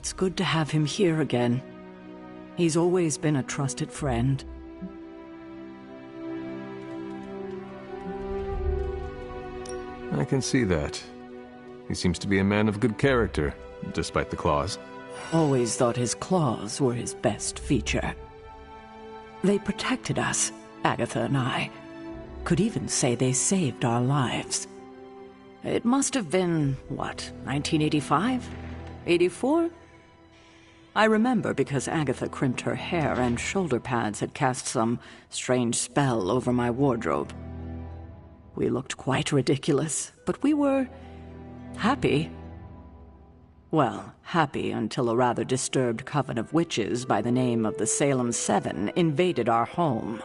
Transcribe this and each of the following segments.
It's good to have him here again. He's always been a trusted friend. I can see that. He seems to be a man of good character, despite the claws. Always thought his claws were his best feature. They protected us, Agatha and I. Could even say they saved our lives. It must have been, what, 1985? 84? I remember because Agatha crimped her hair and shoulder pads had cast some strange spell over my wardrobe. We looked quite ridiculous, but we were happy. Well, happy until a rather disturbed coven of witches by the name of the Salem Seven invaded our home.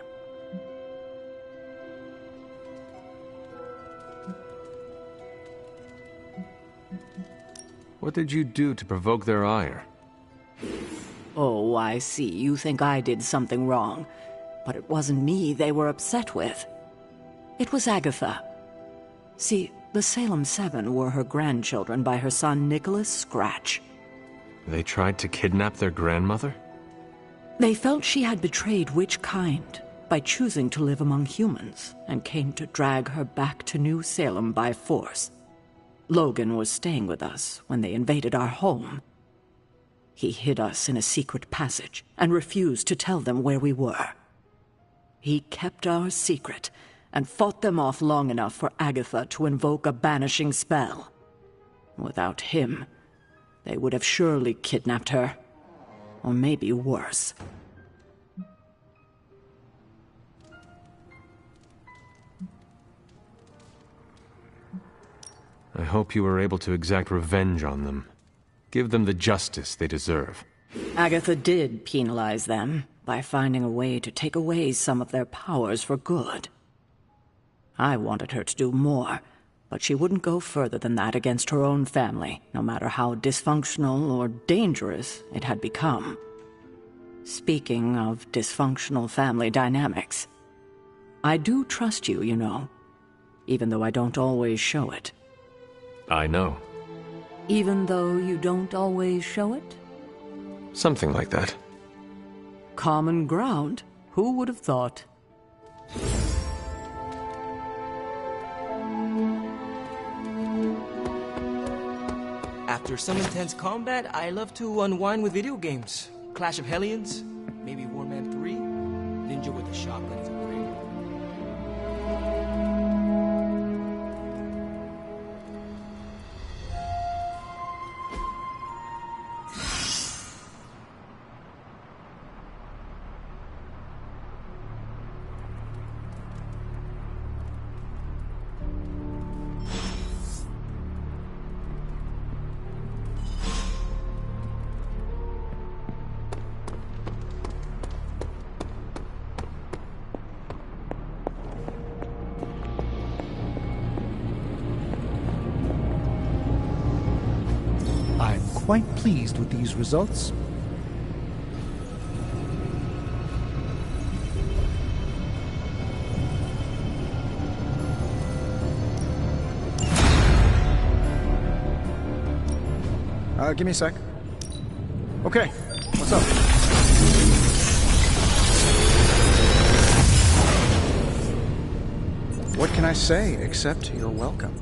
What did you do to provoke their ire? Oh, I see. You think I did something wrong. But it wasn't me they were upset with. It was Agatha. See, the Salem Seven were her grandchildren by her son Nicholas Scratch. They tried to kidnap their grandmother? They felt she had betrayed witch kind by choosing to live among humans and came to drag her back to New Salem by force. Logan was staying with us when they invaded our home. He hid us in a secret passage and refused to tell them where we were. He kept our secret and fought them off long enough for Agatha to invoke a banishing spell. Without him, they would have surely kidnapped her. Or maybe worse. I hope you were able to exact revenge on them. Give them the justice they deserve. Agatha did penalize them by finding a way to take away some of their powers for good. I wanted her to do more, but she wouldn't go further than that against her own family, no matter how dysfunctional or dangerous it had become. Speaking of dysfunctional family dynamics, I do trust you, you know, even though I don't always show it. I know. Even though you don't always show it? Something like that. Common ground. Who would have thought? After some intense combat, I love to unwind with video games. Clash of Hellions, maybe Warman 3. Ninja with a shotgun is a great one. I'm quite pleased with these results. Give me a sec. Okay, what's up? What can I say except you're welcome?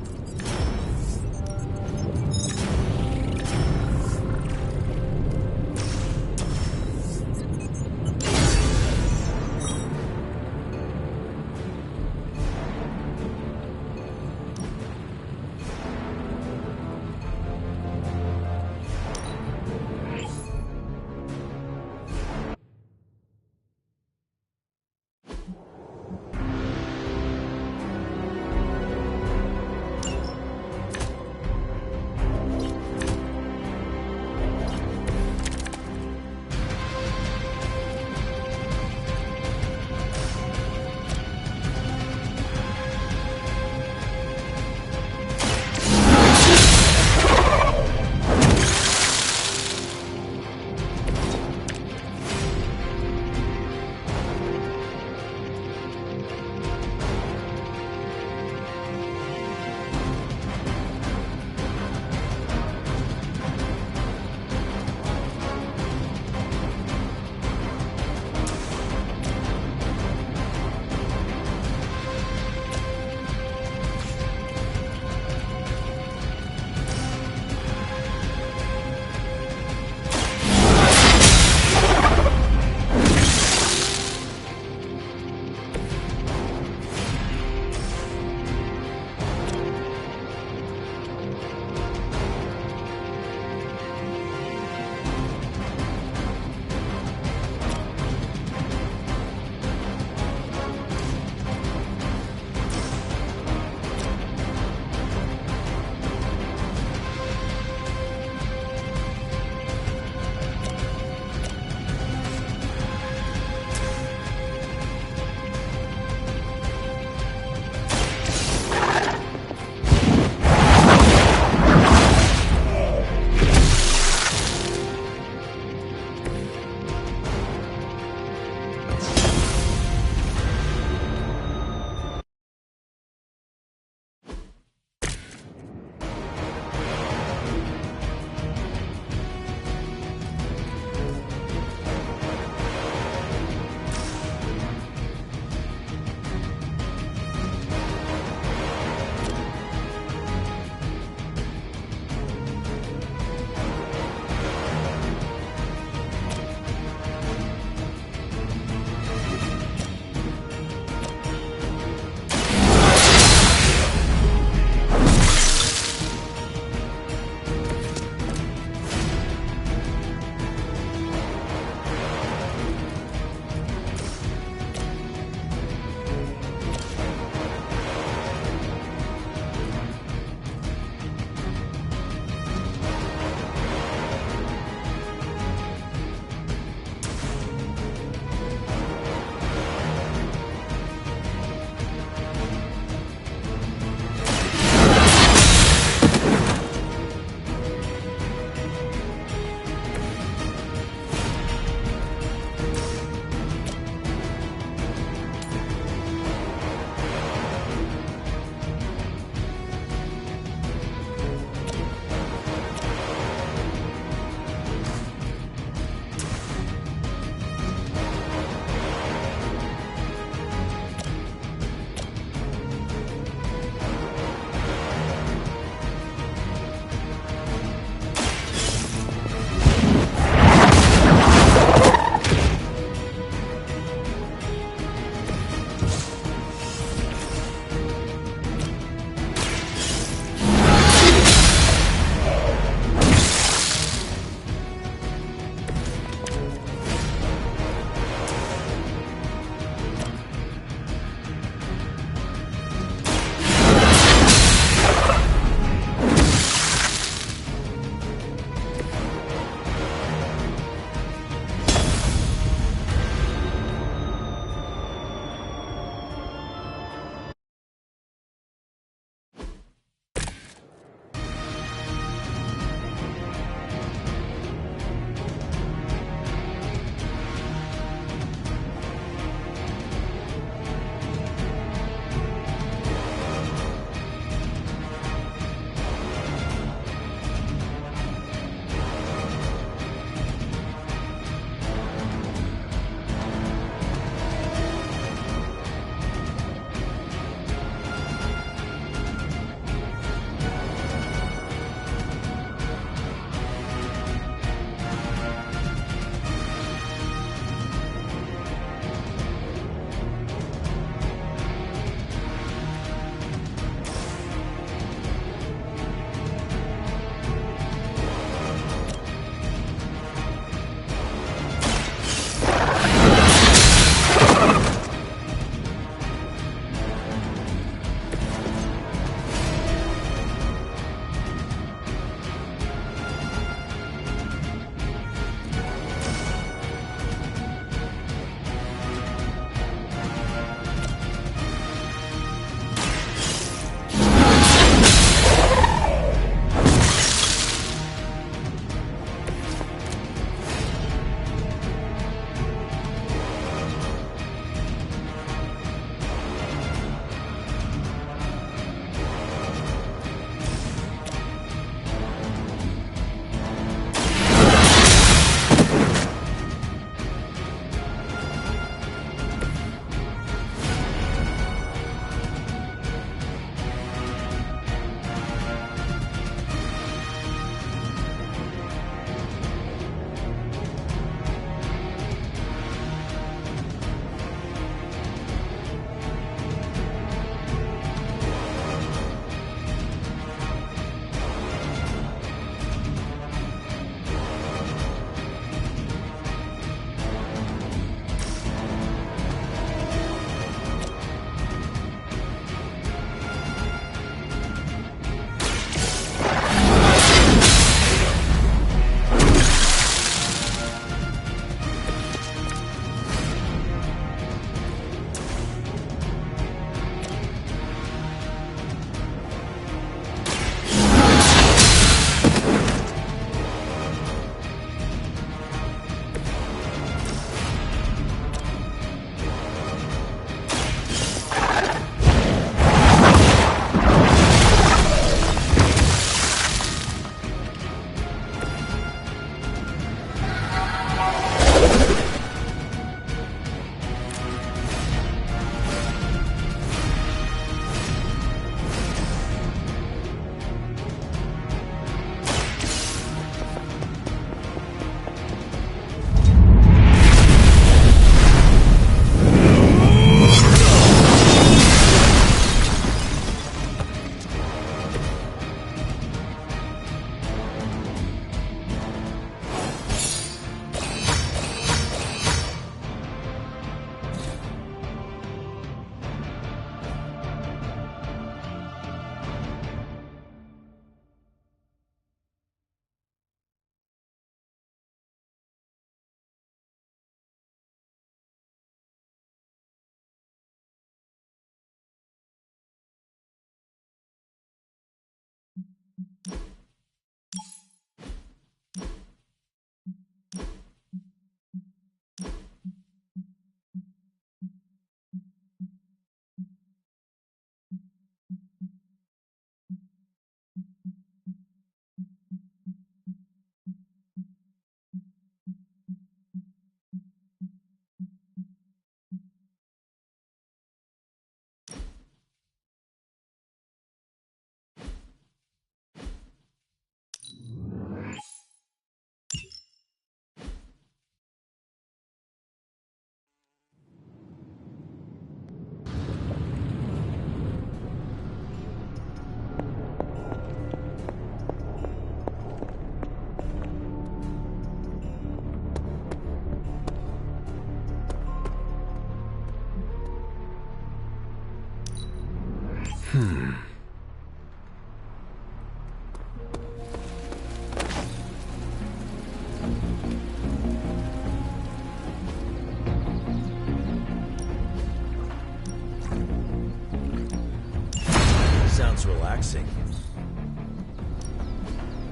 Sounds relaxing.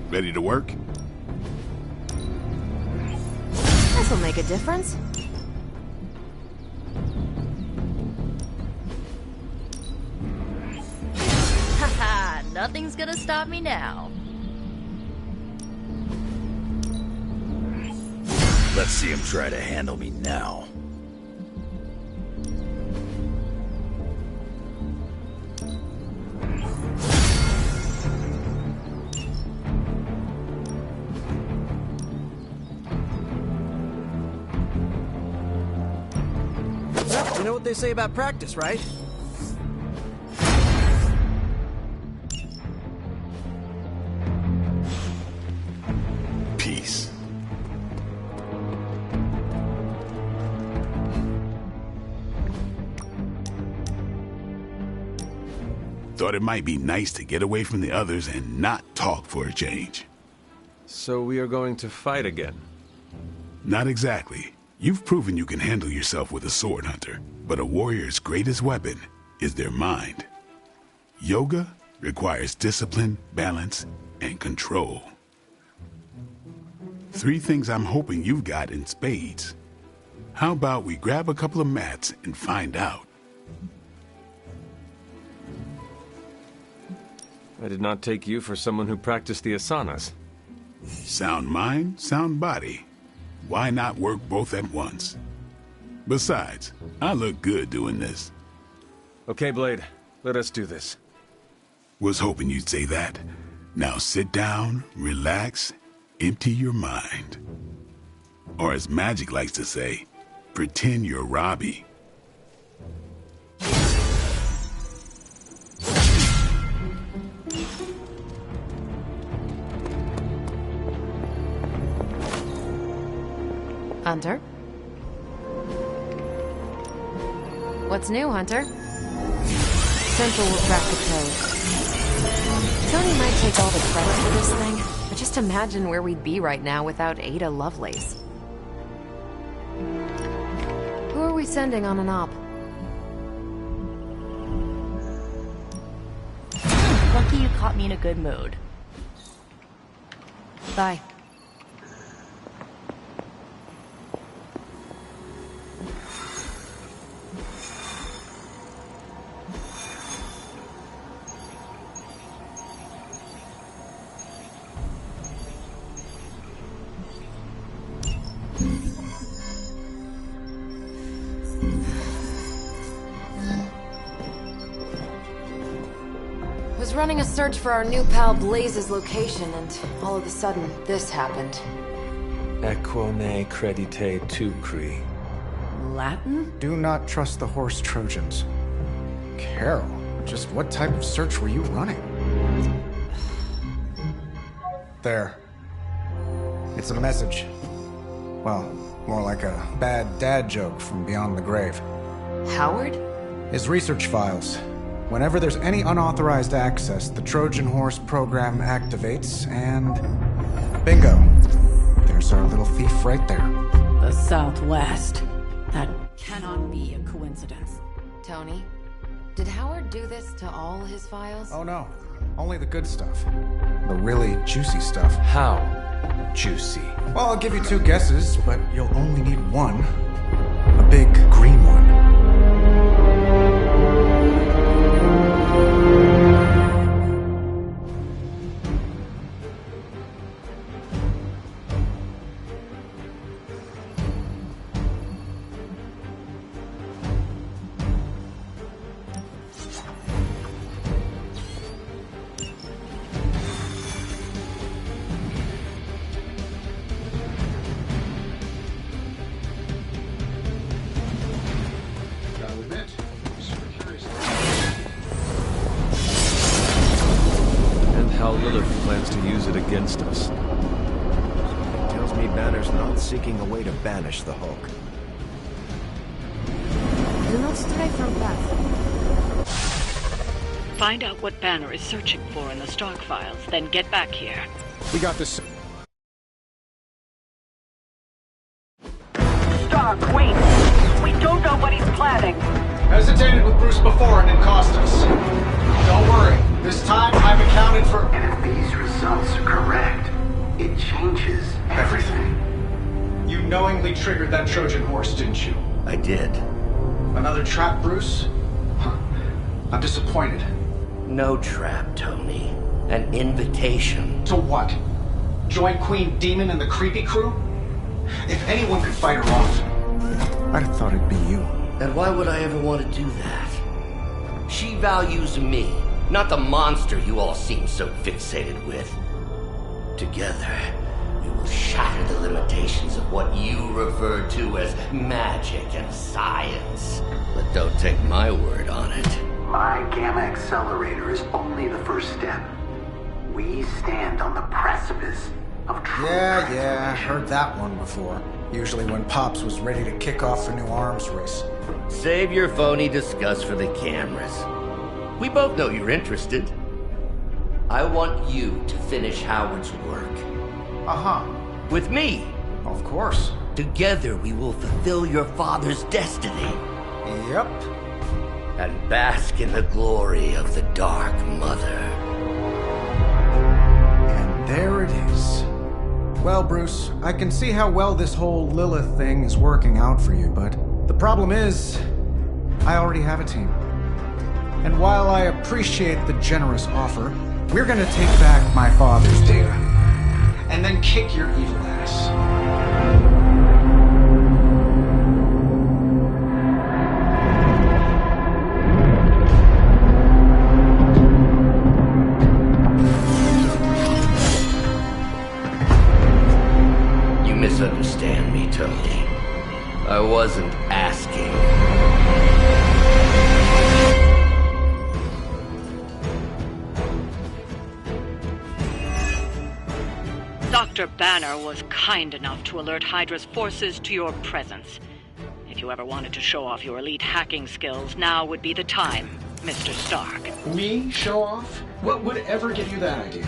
Ready to work? This'll make a difference. Haha, nothing's gonna stop me now. Let's see him try to handle me now. Well, you know what they say about practice, right? Peace. Thought it might be nice to get away from the others and not talk for a change. So we are going to fight again. Not exactly. You've proven you can handle yourself with a sword, Hunter. But a warrior's greatest weapon is their mind. Yoga requires discipline, balance, and control. 3 things I'm hoping you've got in spades. How about we grab a couple of mats and find out? I did not take you for someone who practiced the asanas. Sound mind, sound body. Why not work both at once? Besides, I look good doing this. Okay, Blade, let us do this. Was hoping you'd say that. Now sit down, relax, empty your mind. Or as Magic likes to say, pretend you're Robbie. Hunter? What's new, Hunter? Central will crack the code. Tony might take all the credit for this thing, but just imagine where we'd be right now without Ada Lovelace. Who are we sending on an op? Lucky you caught me in a good mood. Bye. Was running a search for our new pal Blaze's location, and all of a sudden, this happened. Equone credite tucri. Latin? Do not trust the horse Trojans. Carol, just what type of search were you running? There. It's a message. Well, more like a bad dad joke from beyond the grave. Howard? His research files. Whenever there's any unauthorized access, the Trojan Horse program activates, and bingo. There's our little thief right there. The Southwest. That cannot be a coincidence. Tony? Did Howard do this to all his files? Oh no, only the good stuff. The really juicy stuff. How juicy. Well, I'll give you 2 guesses, but you'll only need one. A big green one. Lilith plans to use it against us. Tells me Banner's not seeking a way to banish the Hulk. Do not stray from path. Find out what Banner is searching for in the Stark files, then get back here. We got this. Stark, wait! We don't know what he's planning. Hesitated with Bruce before and it cost us. Don't worry. This time I've accounted for... And if these results are correct, it changes everything. You knowingly triggered that Trojan horse, didn't you? I did. Another trap, Bruce? Huh. I'm disappointed. No trap, Tony. An invitation. To what? Join Queen Demon and the creepy crew? If anyone could fight her off, I'd have thought it'd be you. And why would I ever want to do that? She values me, not the monster you all seem so fixated with. Together, we will shatter the limitations of what you refer to as magic and science. But don't take my word on it. My Gamma Accelerator is only the first step. We stand on the precipice of true Yeah, heard that one before. Usually when Pops was ready to kick off a new arms race. Save your phony disgust for the cameras. We both know you're interested. I want you to finish Howard's work. Uh-huh. With me. Of course. Together we will fulfill your father's destiny. Yep. And bask in the glory of the Dark Mother. And there it is. Well, Bruce, I can see how well this whole Lilith thing is working out for you, but the problem is, I already have a team. And while I appreciate the generous offer, we're gonna take back my father's data, and then kick your evil ass. Misunderstand me, Tony. I wasn't asking. Dr. Banner was kind enough to alert Hydra's forces to your presence. If you ever wanted to show off your elite hacking skills, now would be the time, Mr. Stark. Me? Show off? What would ever give you that idea?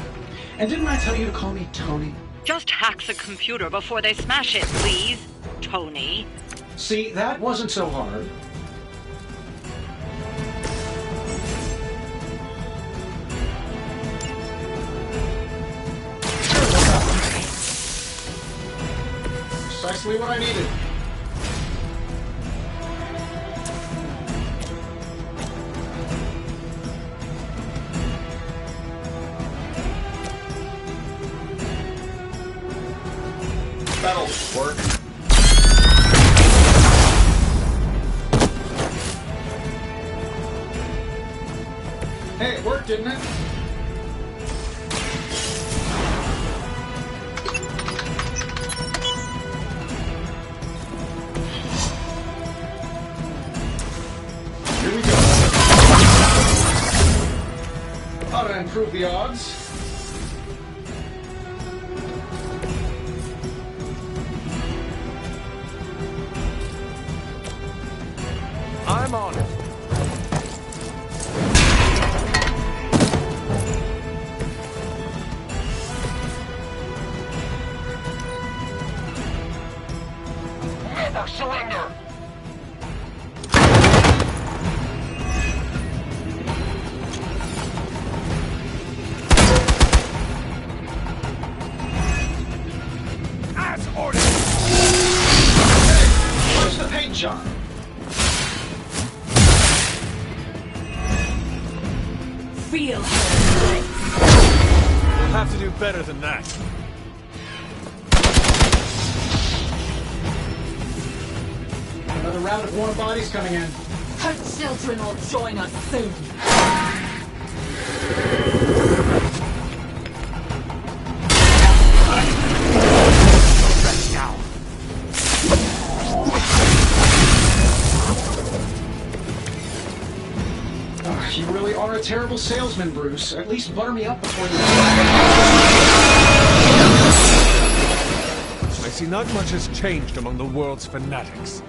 And didn't I tell you to call me Tony? Just hack the computer before they smash it, please, Tony. See, that wasn't so hard. Precisely what I needed. That'll work. Hey, it worked, didn't it? Here we go. Ought to improve the odds. I'm on it. Never surrender! As ordered. Hey, where's the paint jar? Feel her. We'll have to do better than that. Another round of warm bodies coming in. Her children will join us soon. You really are a terrible salesman, Bruce. At least butter me up before you... I see not much has changed among the world's fanatics.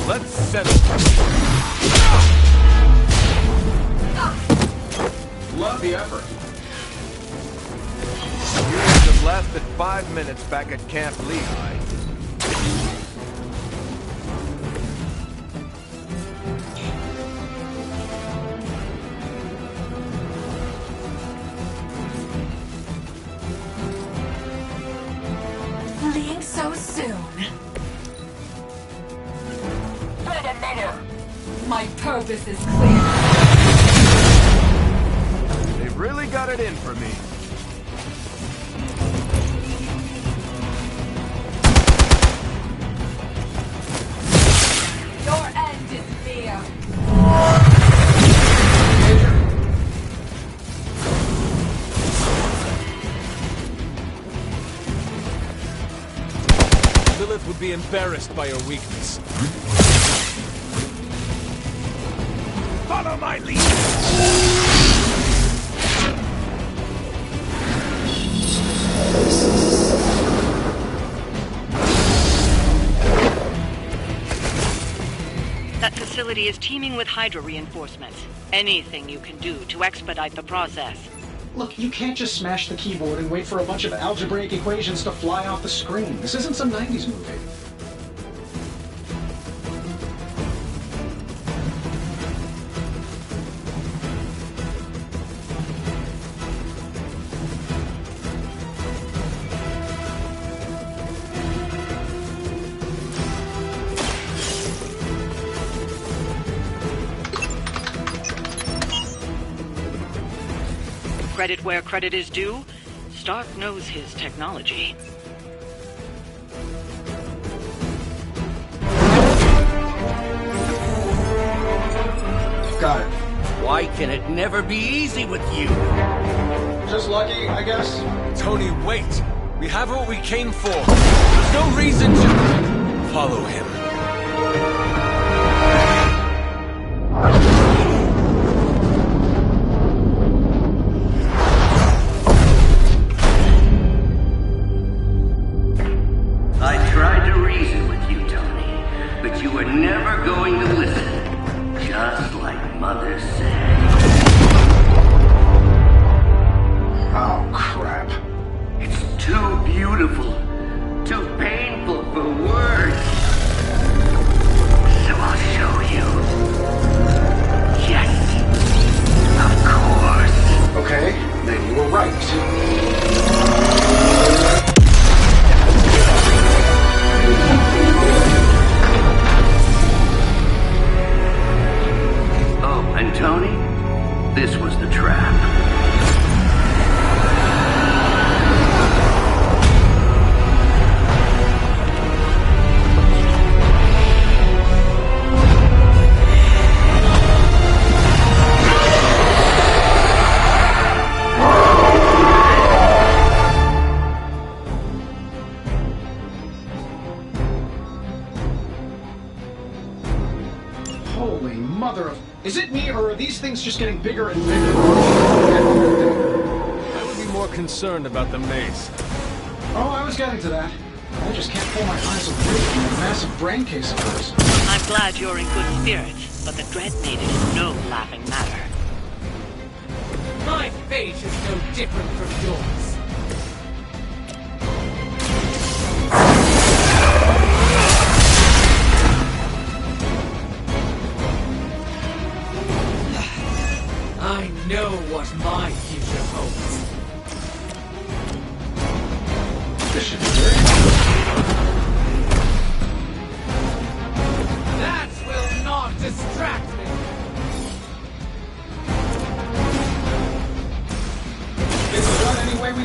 Let's settle. Love the effort. You must have lasted 5 minutes back at Camp Lehigh. Leave so soon. My purpose is clear. They've really got it in for me. Your end is near. Lilith would be embarrassed by your weakness. Follow my lead! That facility is teeming with Hydra reinforcements. Anything you can do to expedite the process. Look, you can't just smash the keyboard and wait for a bunch of algebraic equations to fly off the screen. This isn't some 90s movie. Credit where credit is due, Stark knows his technology. Got it. Why can it never be easy with you? Just lucky, I guess. Tony, wait! We have what we came for. There's no reason to follow him. I tried to reason with you, Tony, but you were never going to listen. Just like Mother said. Oh, crap. It's too beautiful, too painful for words. So I'll show you. Yes, of course. Okay, then you were right. Oh, and Tony, this was the trap. Holy mother of... Is it me, or are these things just getting bigger and bigger? I would be more concerned about the maze. Oh, I was getting to that. I just can't pull my eyes away from that massive brain case of hers. I'm glad you're in good spirits, but the Dread Maiden is no laughing matter. My fate is no different from yours. I know what my future holds. This should be good. That will not distract me. Is it done any way we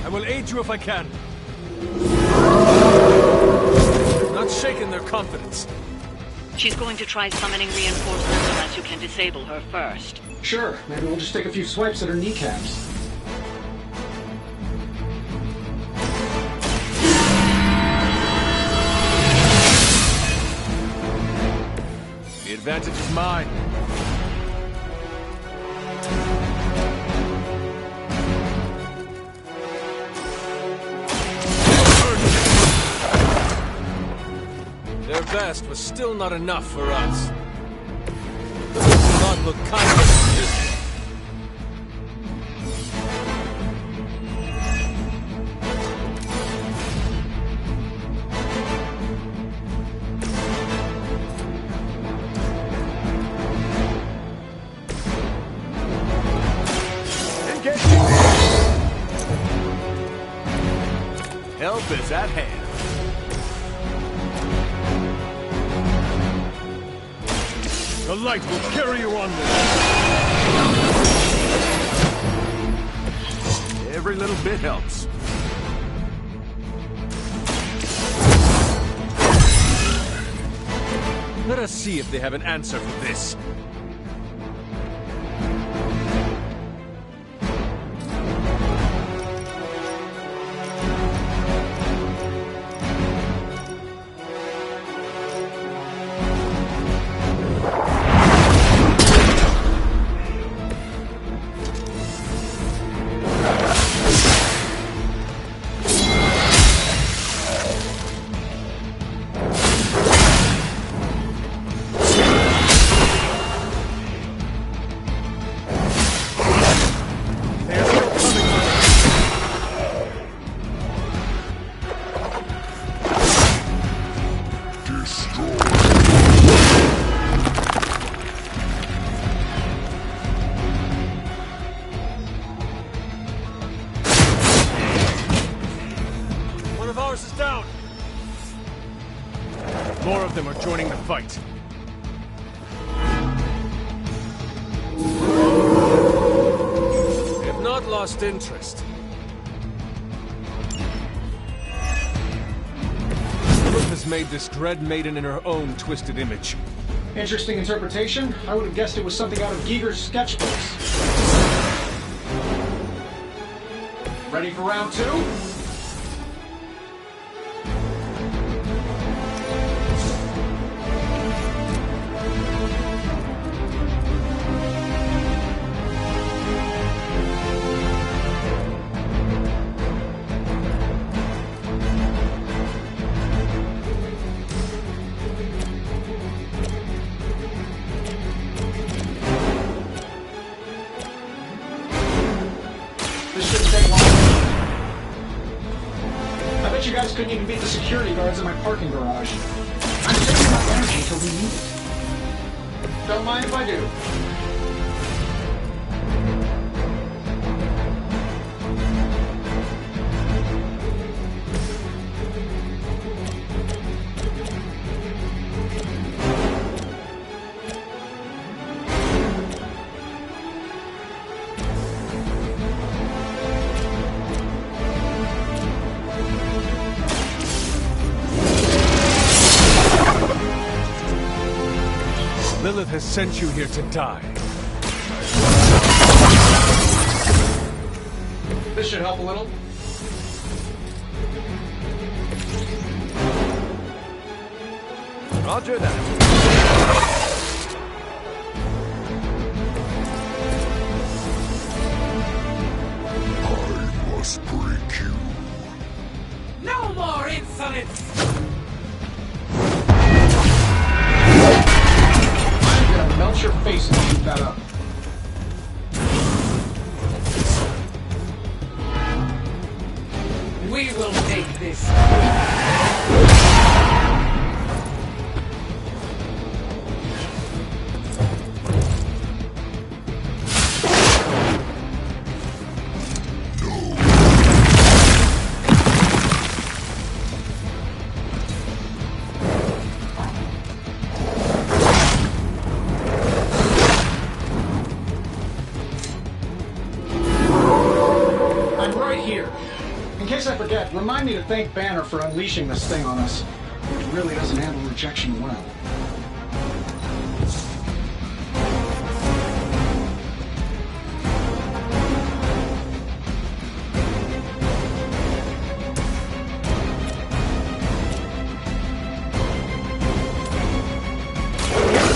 I will aid you if I can. Not shaken their confidence. She's going to try summoning reinforcements unless you can disable her first. Sure, maybe we'll just take a few swipes at her kneecaps. The advantage is mine. Their best was still not enough for us. This does not look kind of Help is at hand. The light will carry you onward. Every little bit helps. Let us see if they have an answer for this. More of them are joining the fight. They have not lost interest. Lilith has made this Dread Maiden in her own twisted image. Interesting interpretation. I would have guessed it was something out of Giger's sketchbooks. Ready for round two? This shouldn't take long. I bet you guys couldn't even beat the security guards in my parking garage. I'm saving my energy until we need it. Don't mind if I do. Lilith has sent you here to die. This should help a little. Roger that. I must break you. No more insolence! Melt your face and keep that up. We will take this. I'm right here. In case I forget, remind me to thank Banner for unleashing this thing on us. It really doesn't handle rejection well.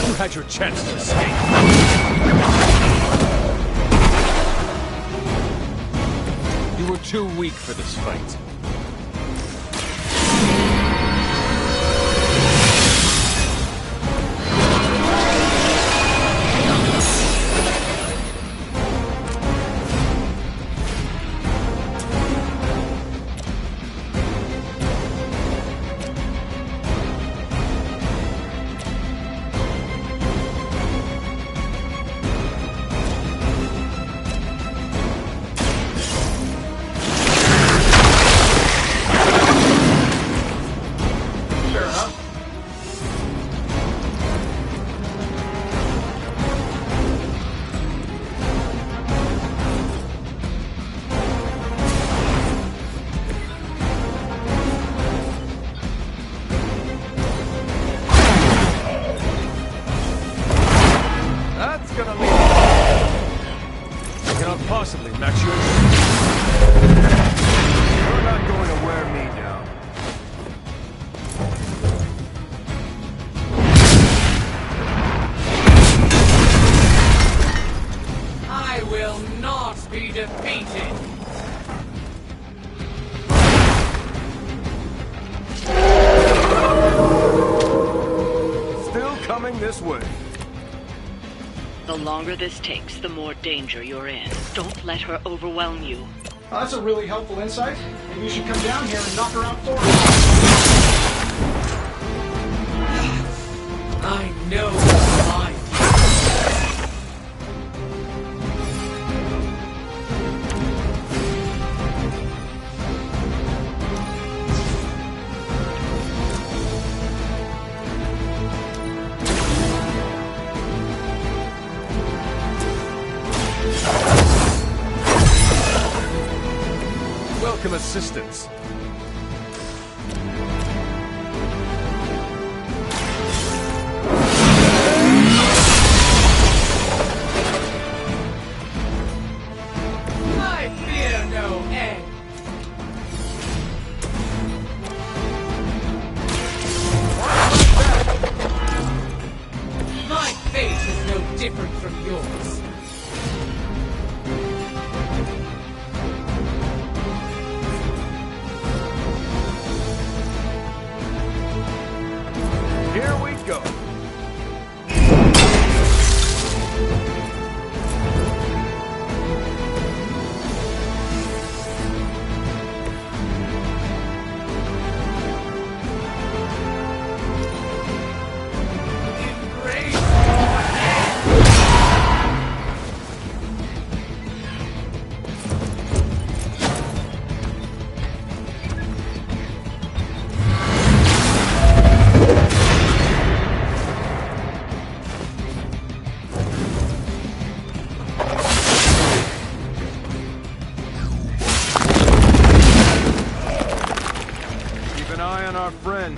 You had your chance to escape. You were too weak for this fight. Possibly match you. You're not going to wear me down. I will not be defeated. Still coming this way. The longer this takes, the more danger you're in. Don't let her overwhelm you. Oh, that's a really helpful insight. Maybe you should come down here and knock her out for us. I know mine. Welcome assistance. I fear no end. My fate is no different from yours. Here we go. Our friend.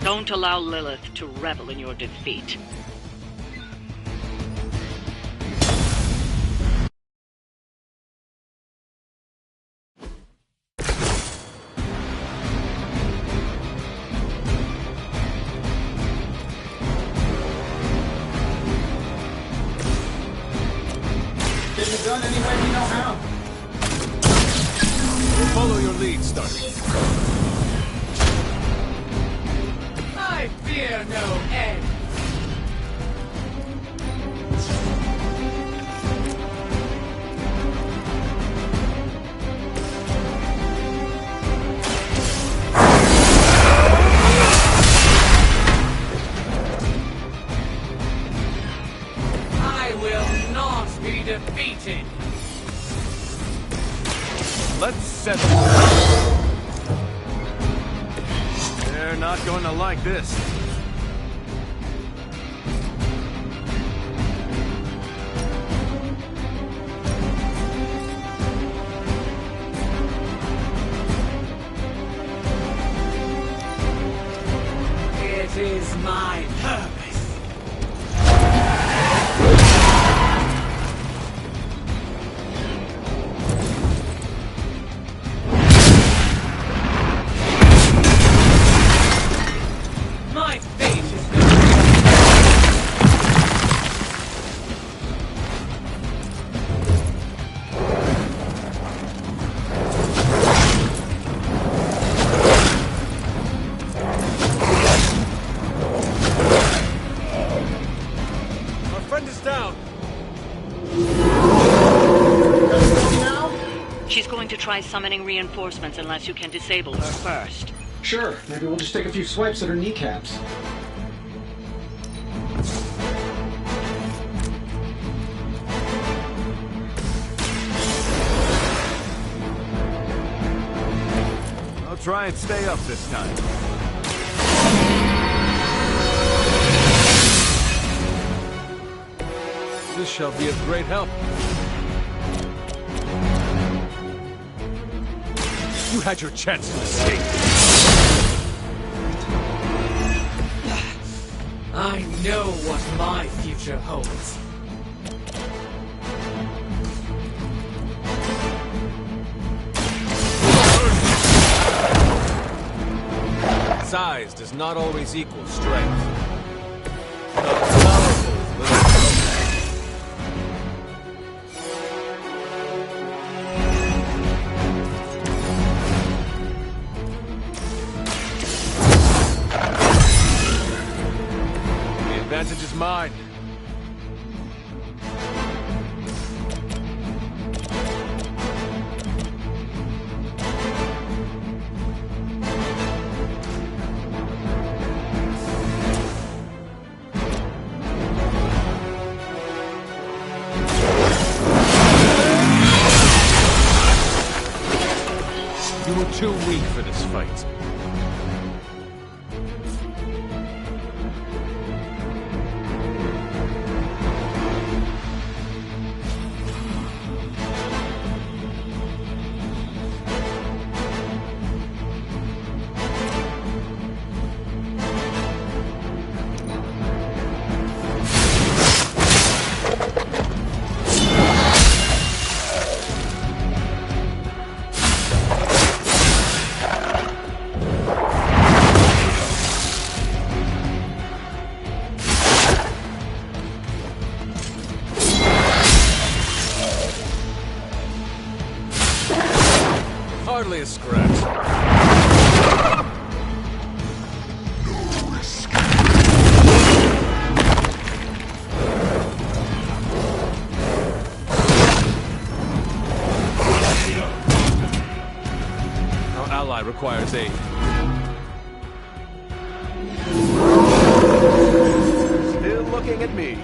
Don't allow Lilith to revel in your defeat. Get it done any way we know how. Follow your lead, Stark. I fear no end. I will not be defeated. Let's settle. They're not going to like this. try summoning reinforcements unless you can disable her first. Sure, maybe we'll just take a few swipes at her kneecaps. I'll try and stay up this time. This shall be of great help. You had your chance to escape. I know what my future holds. Size does not always equal strength. Though powerful is little. The advantage is mine. You were too weak for this fight. Hardly a scratch. Our ally requires aid. Still looking at me.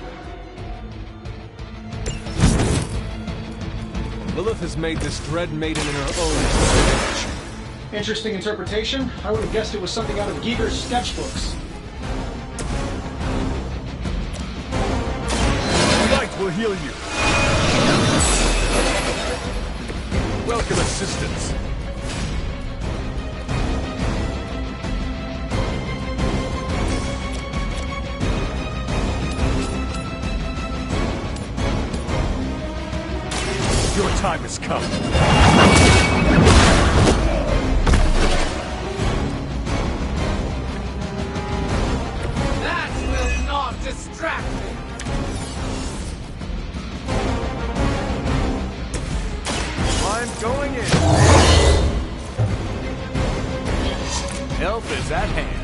Lilith has made this Dread Maiden in her own image. Interesting interpretation. I would have guessed it was something out of Giger's sketchbooks. Light will heal you. Welcome assistance. Your time has come. That will not distract me. I'm going in. Help is at hand.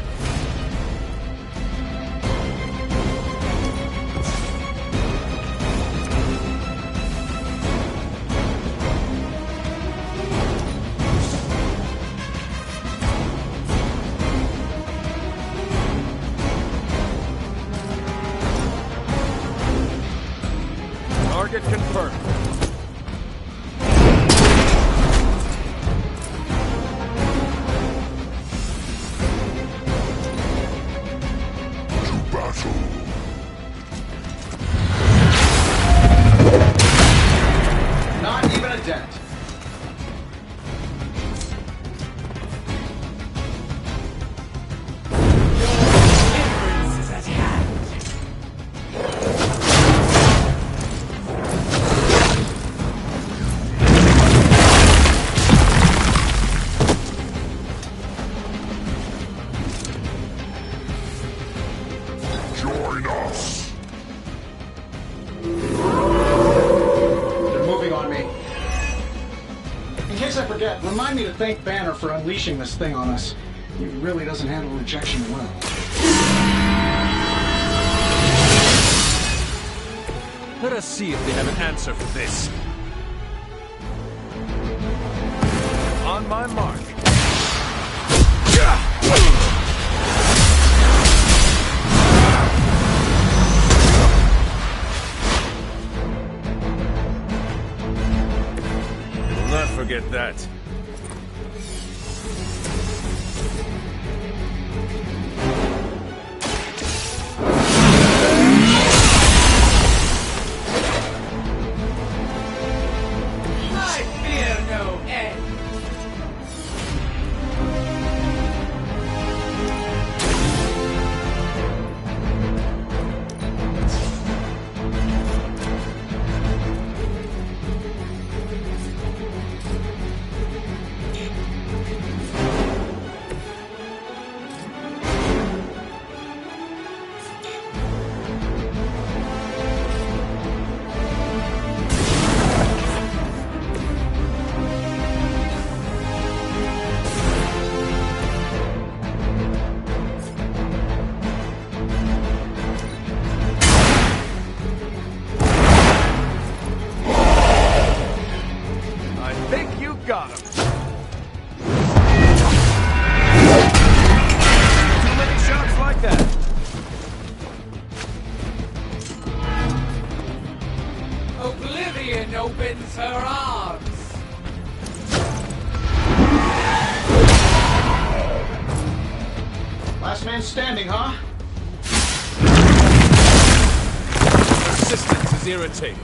Target confirmed. To battle. Not even a dent. Deliverance is at hand. Join us. They're moving on me. In case I forget, remind me to thank Banner for unleashing this thing on us. He really doesn't handle rejection well. Let us see if they have an answer for this. On my mark. Will not forget that. Got him. Too many shots like that. Oblivion opens her arms. Last man standing, huh? Persistence is irritating.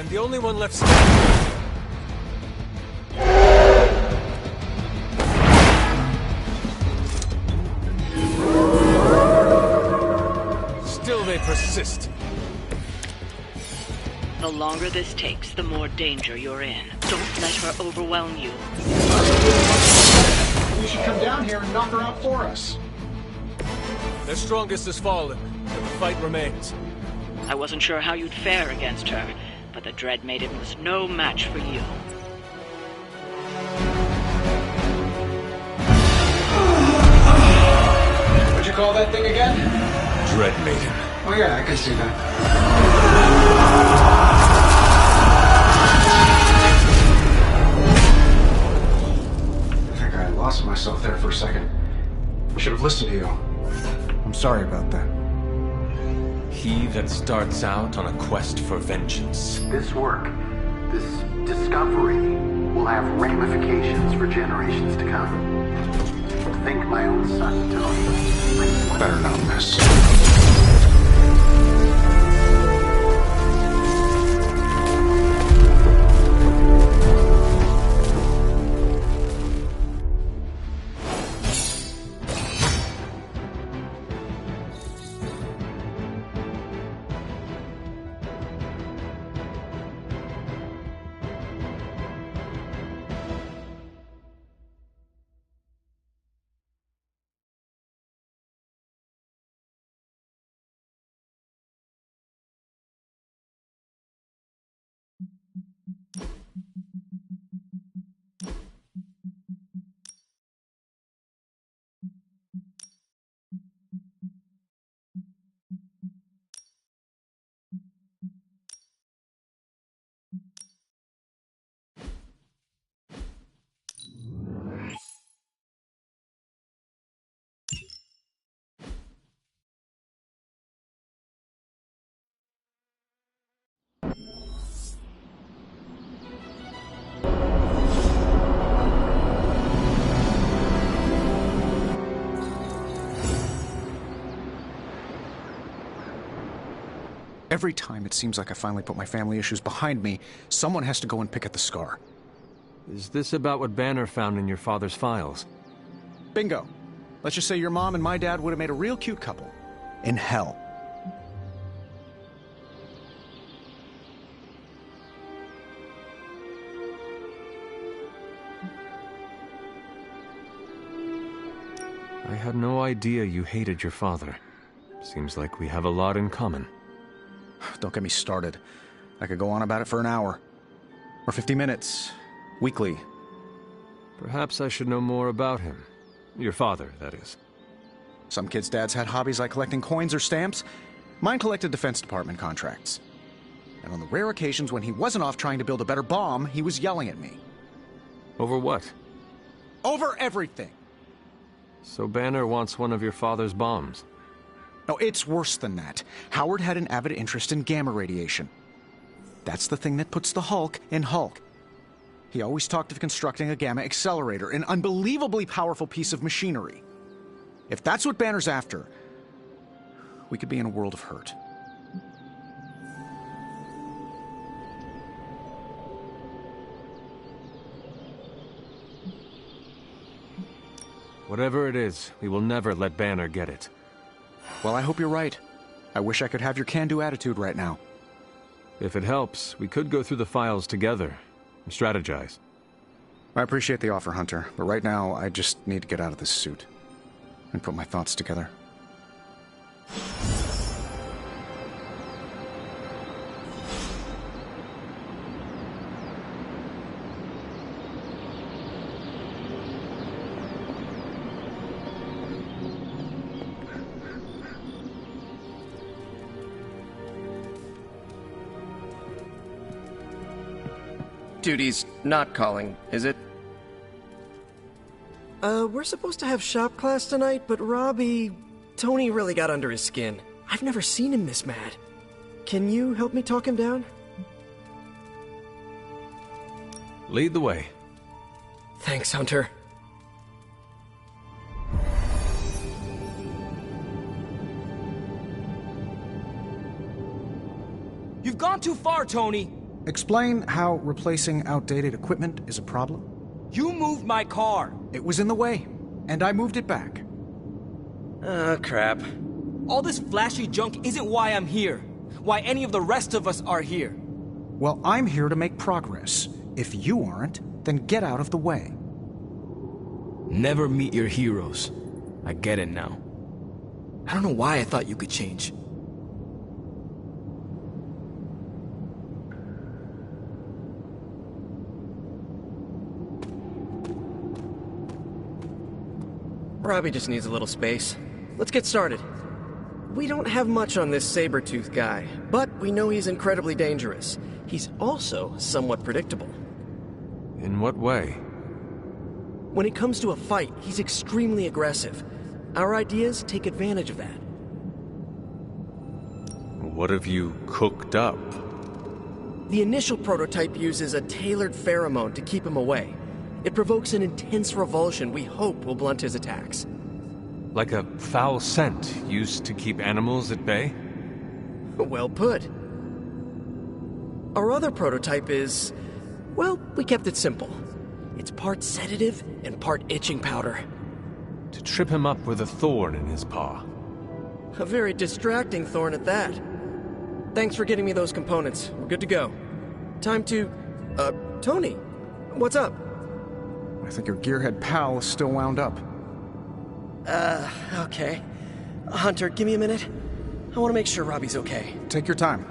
The only one left standing. Still they persist. The longer this takes, the more danger you're in. Don't let her overwhelm you. You should come down here and knock her out for us. Their strongest has fallen, but the fight remains. I wasn't sure how you'd fare against her, but the Dread Maiden was no match for you. What'd you call that thing again? Dread Maiden. Oh yeah, I can see that. I think I lost myself there for a second. I should have listened to you. I'm sorry about that. He that starts out on a quest for vengeance. This work, this discovery, will have ramifications for generations to come. Think my own son, Tony. Better known this. Every time it seems like I finally put my family issues behind me, someone has to go and pick at the scar. Is this about what Banner found in your father's files? Bingo. Let's just say your mom and my dad would have made a real cute couple. In hell. I had no idea you hated your father. Seems like we have a lot in common. Don't get me started. I could go on about it for an hour. Or 50 minutes. Weekly. Perhaps I should know more about him. Your father, that is. Some kids' dads had hobbies like collecting coins or stamps. Mine collected Defense Department contracts. And on the rare occasions when he wasn't off trying to build a better bomb, he was yelling at me. Over what? Over everything! So Banner wants one of your father's bombs. No, it's worse than that. Howard had an avid interest in gamma radiation. That's the thing that puts the Hulk in Hulk. He always talked of constructing a gamma accelerator, an unbelievably powerful piece of machinery. If that's what Banner's after, we could be in a world of hurt. Whatever it is, we will never let Banner get it. Well, I hope you're right. I wish I could have your can-do attitude right now. If it helps, we could go through the files together and strategize. I appreciate the offer, Hunter, but right now I just need to get out of this suit and put my thoughts together. Duty's not calling, is it? We're supposed to have shop class tonight, but Tony really got under his skin. I've never seen him this mad. Can you help me talk him down? Lead the way. Thanks, Hunter. You've gone too far, Tony! Explain how replacing outdated equipment is a problem. You moved my car! It was in the way, and I moved it back. Crap. All this flashy junk isn't why I'm here. Why any of the rest of us are here. Well, I'm here to make progress. If you aren't, then get out of the way. Never meet your heroes. I get it now. I don't know why I thought you could change. Robbie just needs a little space. Let's get started. We don't have much on this Sabretooth guy, but we know he's incredibly dangerous. He's also somewhat predictable. In what way? When it comes to a fight, he's extremely aggressive. Our ideas take advantage of that. What have you cooked up? The initial prototype uses a tailored pheromone to keep him away. It provokes an intense revulsion we hope will blunt his attacks. Like a foul scent used to keep animals at bay? Well put. Our other prototype is... well, we kept it simple. It's part sedative and part itching powder. To trip him up with a thorn in his paw. A very distracting thorn at that. Thanks for getting me those components. We're good to go. Time to... Tony, what's up? I think your gearhead pal is still wound up. Okay. Hunter, give me a minute. I want to make sure Robbie's okay. Take your time.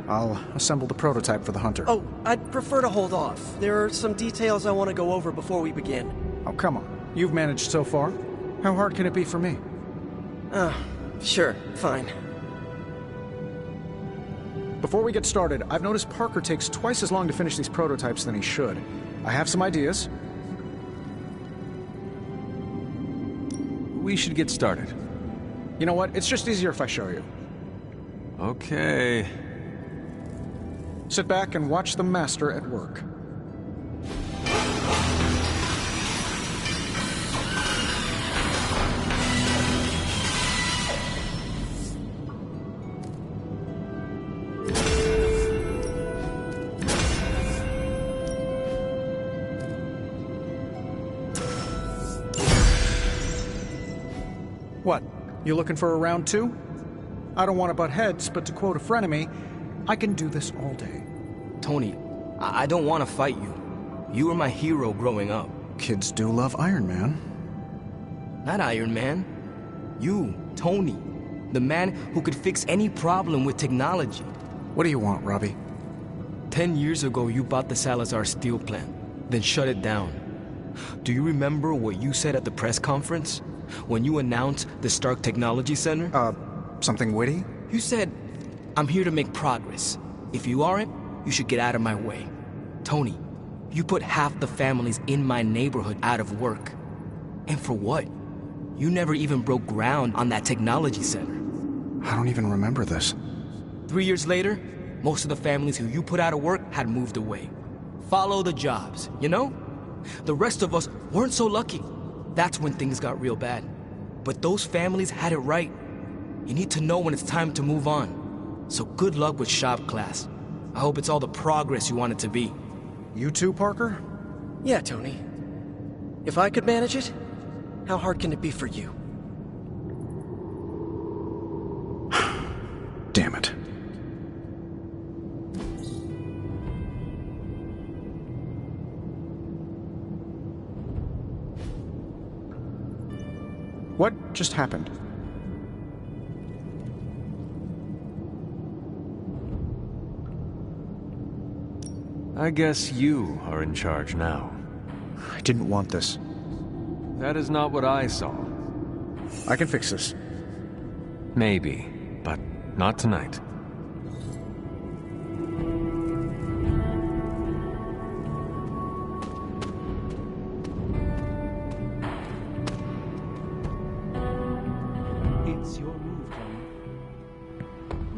I'll assemble the prototype for the Hunter. Oh, I'd prefer to hold off. There are some details I want to go over before we begin. Oh, come on. You've managed so far. How hard can it be for me? Sure, fine. Before we get started, I've noticed Parker takes twice as long to finish these prototypes than he should. I have some ideas. We should get started. You know what? It's just easier if I show you. Okay. Sit back and watch the master at work. What? You looking for a round two? I don't want to butt heads, but to quote a frenemy, I can do this all day. Tony, I don't want to fight you. You were my hero growing up. Kids do love Iron Man. Not Iron Man. You, Tony. The man who could fix any problem with technology. What do you want, Robbie? 10 years ago, you bought the Salazar steel plant, then shut it down. Do you remember what you said at the press conference? When you announced the Stark Technology Center? Something witty? You said, "I'm here to make progress. If you aren't, you should get out of my way." Tony, you put half the families in my neighborhood out of work. And for what? You never even broke ground on that technology center. I don't even remember this. 3 years later, most of the families who you put out of work had moved away. Follow the jobs, you know? The rest of us weren't so lucky. That's when things got real bad. But those families had it right. You need to know when it's time to move on. So good luck with shop class. I hope it's all the progress you want it to be. You too, Parker? Yeah, Tony. If I could manage it, how hard can it be for you? Damn it. What just happened? I guess you are in charge now. I didn't want this. That is not what I saw. I can fix this. Maybe, but not tonight. It's your move, Tony.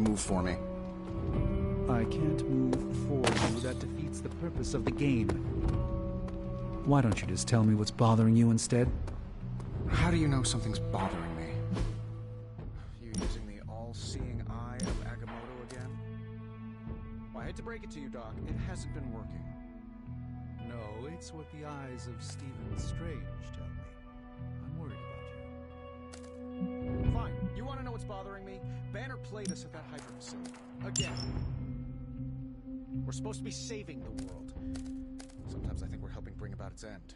Move for me. I can't move for you. That defeats the purpose of the game. Why don't you just tell me what's bothering you instead? How do you know something's bothering me? You using the all-seeing eye of Agamotto again? Well, I hate to break it to you, Doc. It hasn't been working. No, it's what the eyes of Stephen Strange tell me. I'm worried about you. Fine. You want to know what's bothering me? Banner played us at that Hydra facility. Again. We're supposed to be saving the world. Sometimes I think we're helping bring about its end.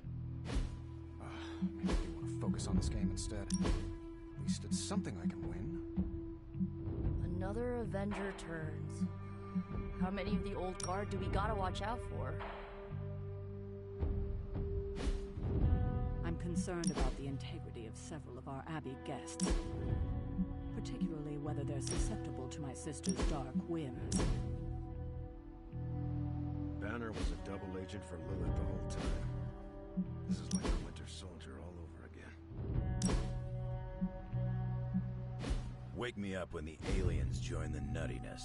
Maybe I want to focus on this game instead. At least it's something I can win. Another Avenger turns. How many of the old guard do we gotta watch out for? I'm concerned about the integrity of several of our Abbey guests. Particularly whether they're susceptible to my sister's dark whims. Banner was a double agent for Lilith the whole time. This is like a Winter Soldier all over again. Wake me up when the aliens join the nuttiness.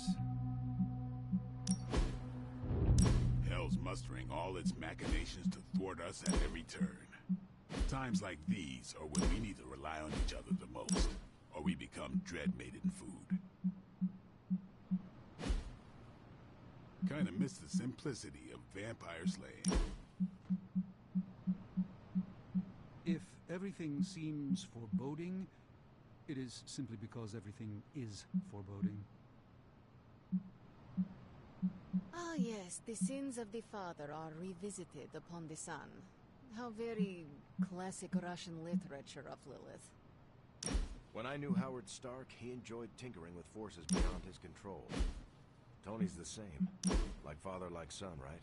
Hell's mustering all its machinations to thwart us at every turn. Times like these are when we need to rely on each other the most, or we become dread-maiden food. Kinda miss the simplicity of vampire slaying. If everything seems foreboding, it is simply because everything is foreboding. Ah, yes, the sins of the father are revisited upon the son. How very classic Russian literature of Lilith. When I knew Howard Stark, he enjoyed tinkering with forces beyond his control. Tony's the same. Like father, like son, right?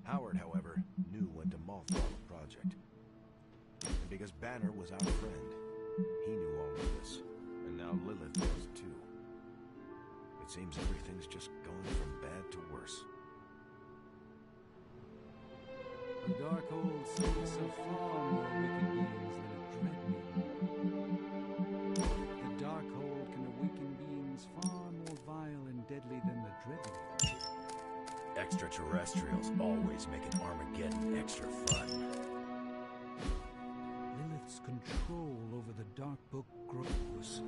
Howard, however, knew when to mothball the project. And because Banner was our friend, he knew all of this. And now Lilith does too. It seems everything's just going from bad to worse. The Darkhold speaks of far more wicked beings than a Dreadmaiden. The Darkhold can awaken beings far more vile and deadly than the Dreadmaiden. Extraterrestrials always making Armageddon extra fun. Lilith's control over the Dark Book grows.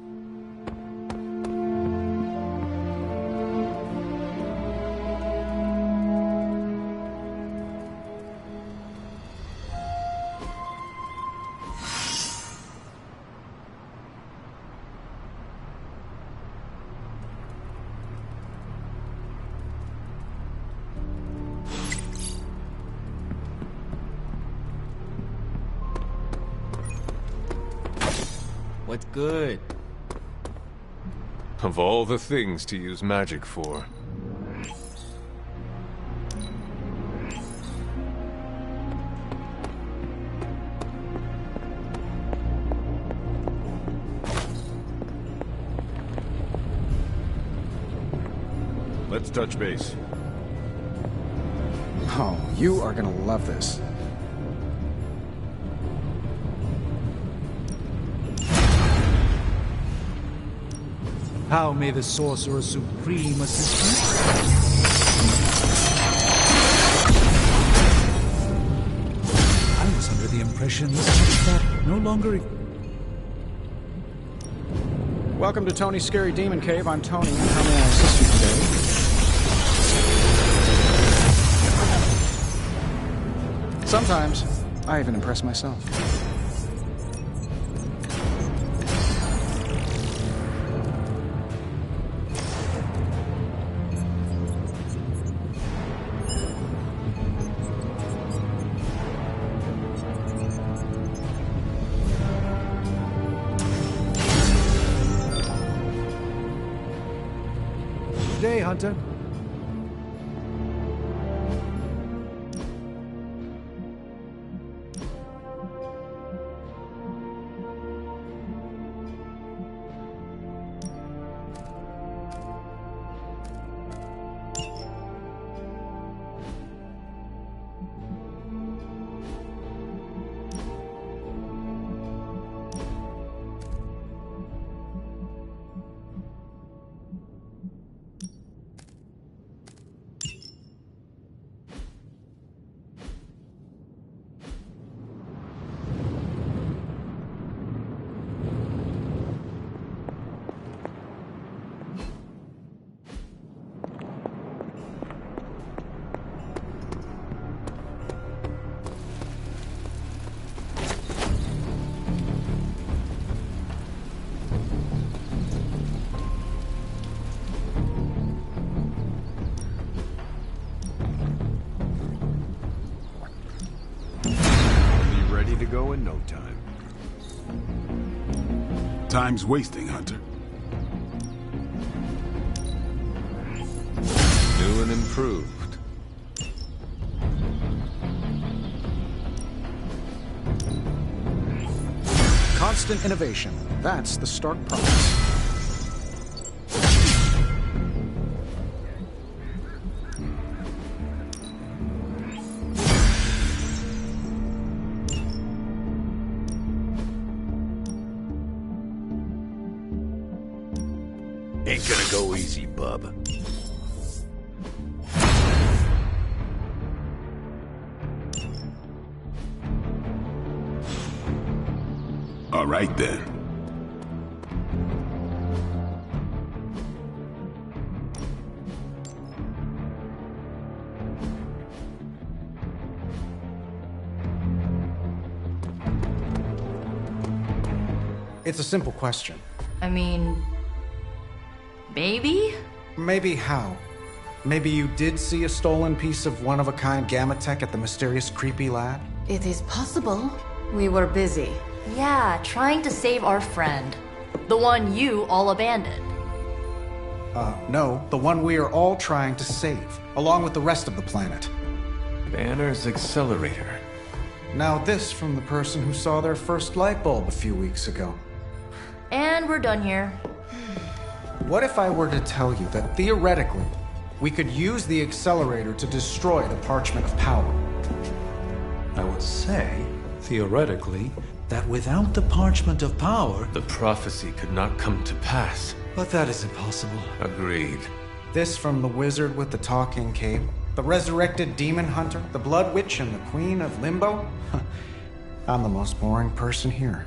What's good? Of all the things to use magic for. Let's touch base. Oh, you are gonna love this. How may the Sorcerer Supreme assist me? I was under the impression that no longer... Welcome to Tony's Scary Demon Cave. I'm Tony. How may I assist you today? Sometimes, I even impress myself. Day, Hunter. Go in no time. Time's wasting, Hunter. New and improved. Constant innovation. That's the Stark promise. Ain't gonna go easy, bub. All right, then. It's a simple question. I mean... maybe? Maybe how? Maybe you did see a stolen piece of one-of-a-kind gamma tech at the mysterious creepy lab? It is possible. We were busy. Yeah, trying to save our friend. The one you all abandoned. No. The one we are all trying to save, along with the rest of the planet. Banner's accelerator. Now this from the person who saw their first light bulb a few weeks ago. And we're done here. What if I were to tell you that theoretically, we could use the accelerator to destroy the Parchment of Power? I would say, theoretically, that without the Parchment of Power... the prophecy could not come to pass. But that is impossible. Agreed. This from the wizard with the talking cape, the resurrected demon hunter, the blood witch, and the queen of limbo? I'm the most boring person here.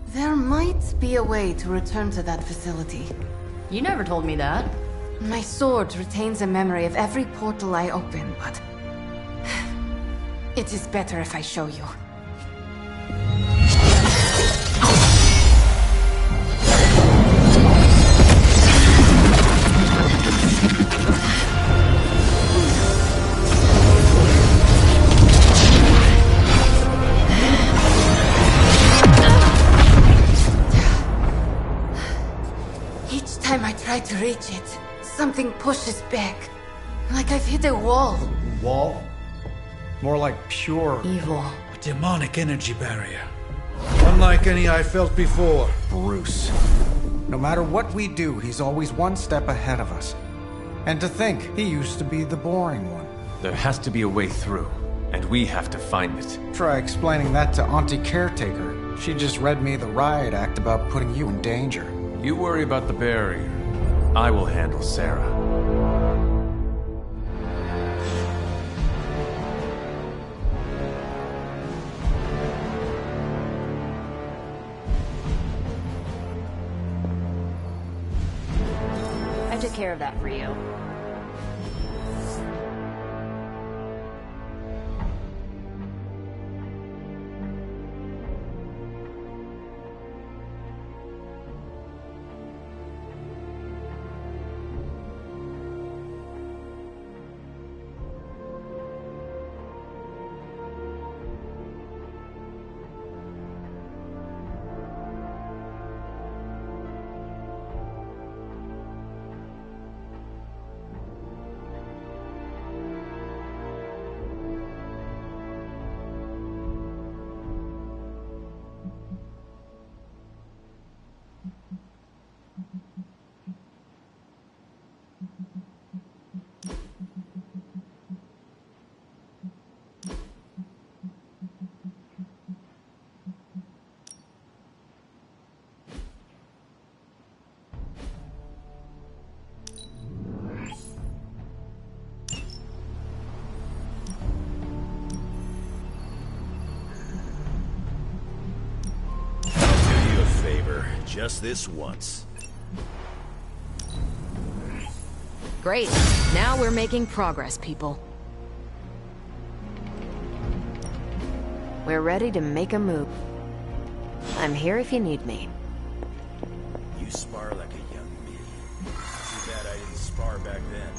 There might be a way to return to that facility. You never told me that. My sword retains a memory of every portal I open, but... it is better if I show you. Each time I try to reach it, something pushes back. Like I've hit a wall. Wall? More like pure... evil. A demonic energy barrier. Unlike any I felt before. Bruce. No matter what we do, he's always one step ahead of us. And to think, he used to be the boring one. There has to be a way through, and we have to find it. Try explaining that to Auntie Caretaker. She just read me the riot act about putting you in danger. You worry about the barrier. I will handle Sarah. I took care of that for you. Just this once. Great. Now we're making progress, people. We're ready to make a move. I'm here if you need me. You spar like a young me. Too bad I didn't spar back then.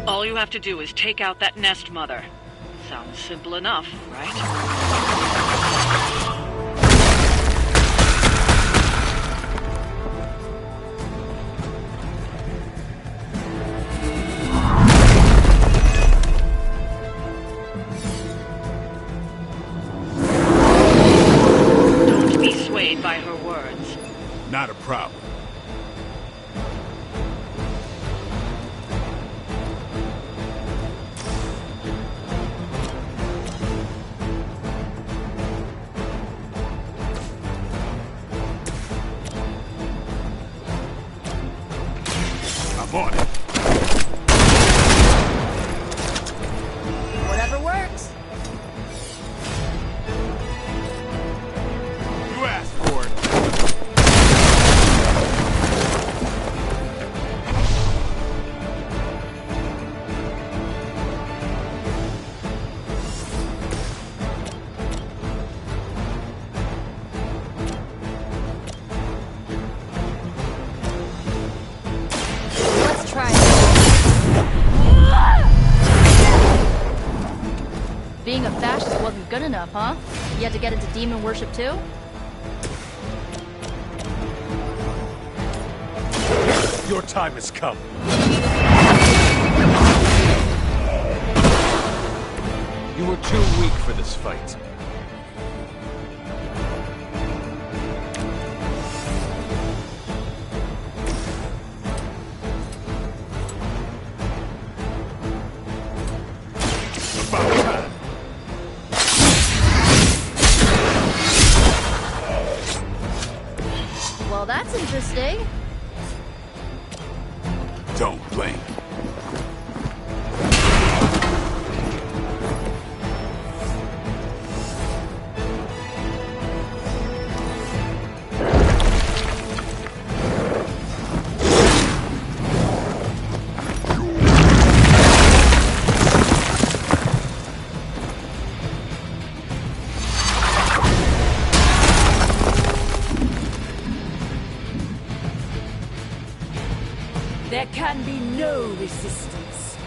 All you have to do is take out that nest mother. Sounds simple enough, right? Don't be swayed by her words. Not a problem. On it. Whatever works. You asked for it. Being a fascist wasn't good enough, huh? You had to get into demon worship too? Your time has come. You were too weak for this fight. stay? Don't blink. There can be no resistance.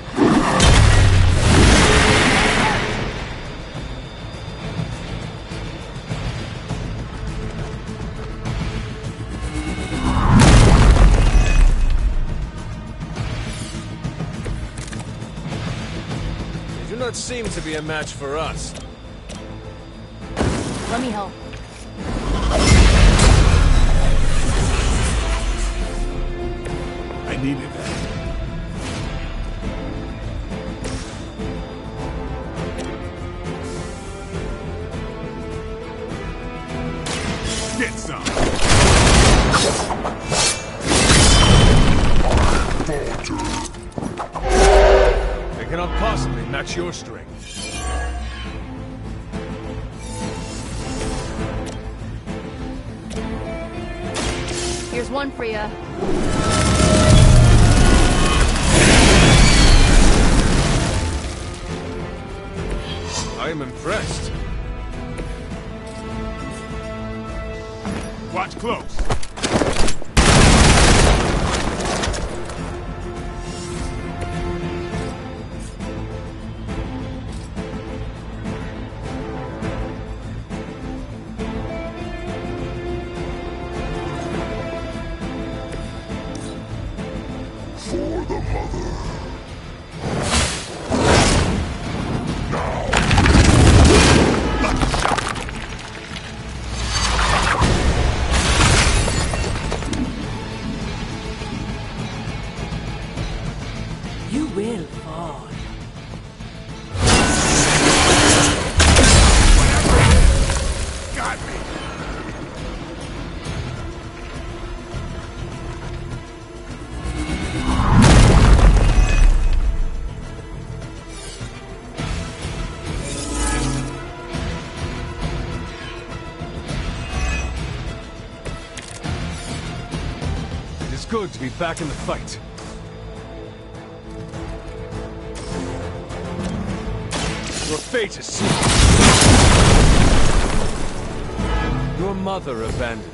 They do not seem to be a match for us. Let me help. I needed that. Get some. They cannot possibly match your strength. Here's one for ya. I am impressed. Watch close. For the mother. You will fall. Got me. It is good to be back in the fight. Your fate is sealed. Your mother abandoned.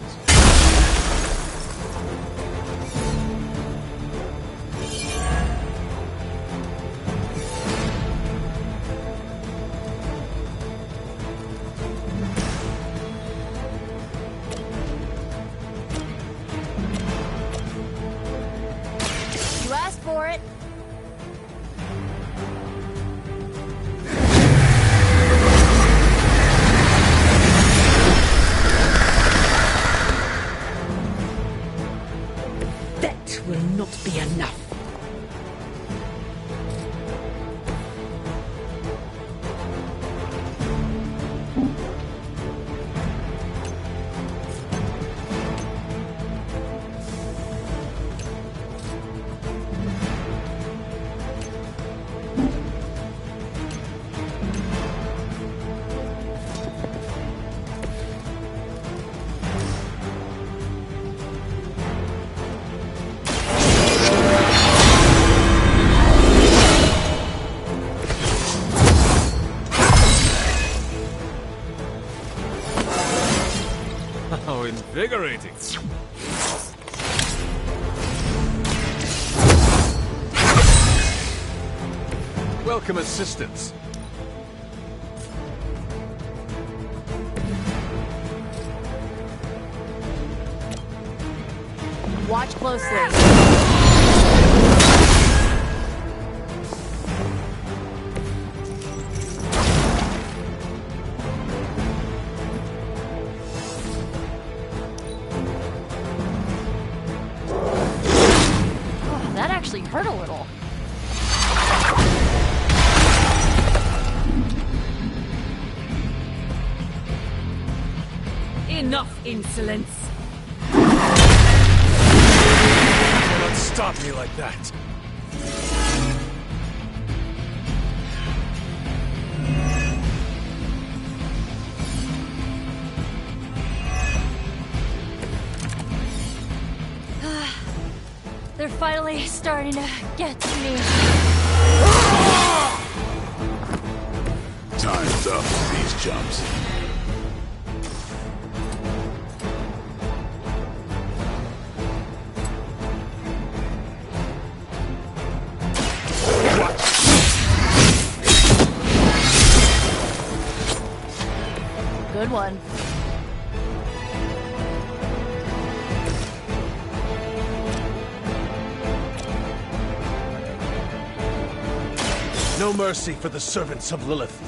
You asked for it. That will not be enough. How invigorating. Welcome assistance. Watch closely. Oh, that actually hurt a little. Enough insolence. stop me like that. They're finally starting to get to me. Time's up for these chumps. Good one. No mercy for the servants of Lilith.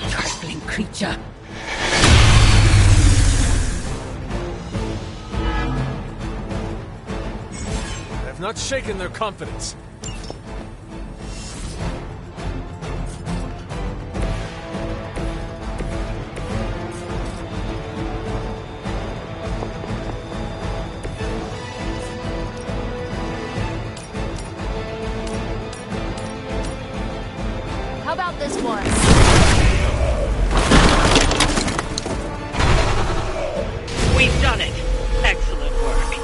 Trifling creature. I have not shaken their confidence. How about this one? We've done it. Excellent work.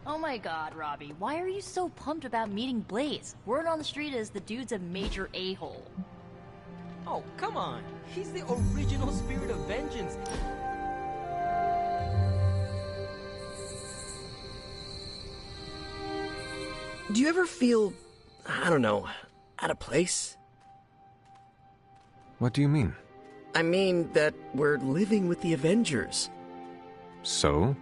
Oh my god, Robbie, why are you so pumped about meeting Blaze? Word on the street is the dude's a major a-hole. Oh, come on. He's the original spirit of vengeance. Do you ever feel, I don't know, out of place? What do you mean? I mean that we're living with the Avengers. So?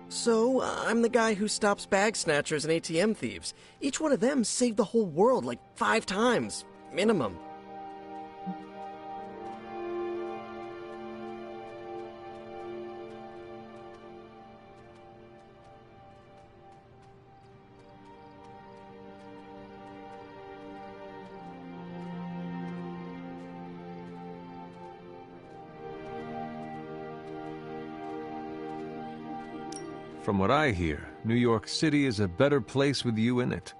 So, I'm the guy who stops bag snatchers and ATM thieves. Each one of them saved the whole world like 5 times, minimum. From what I hear, New York City is a better place with you in it.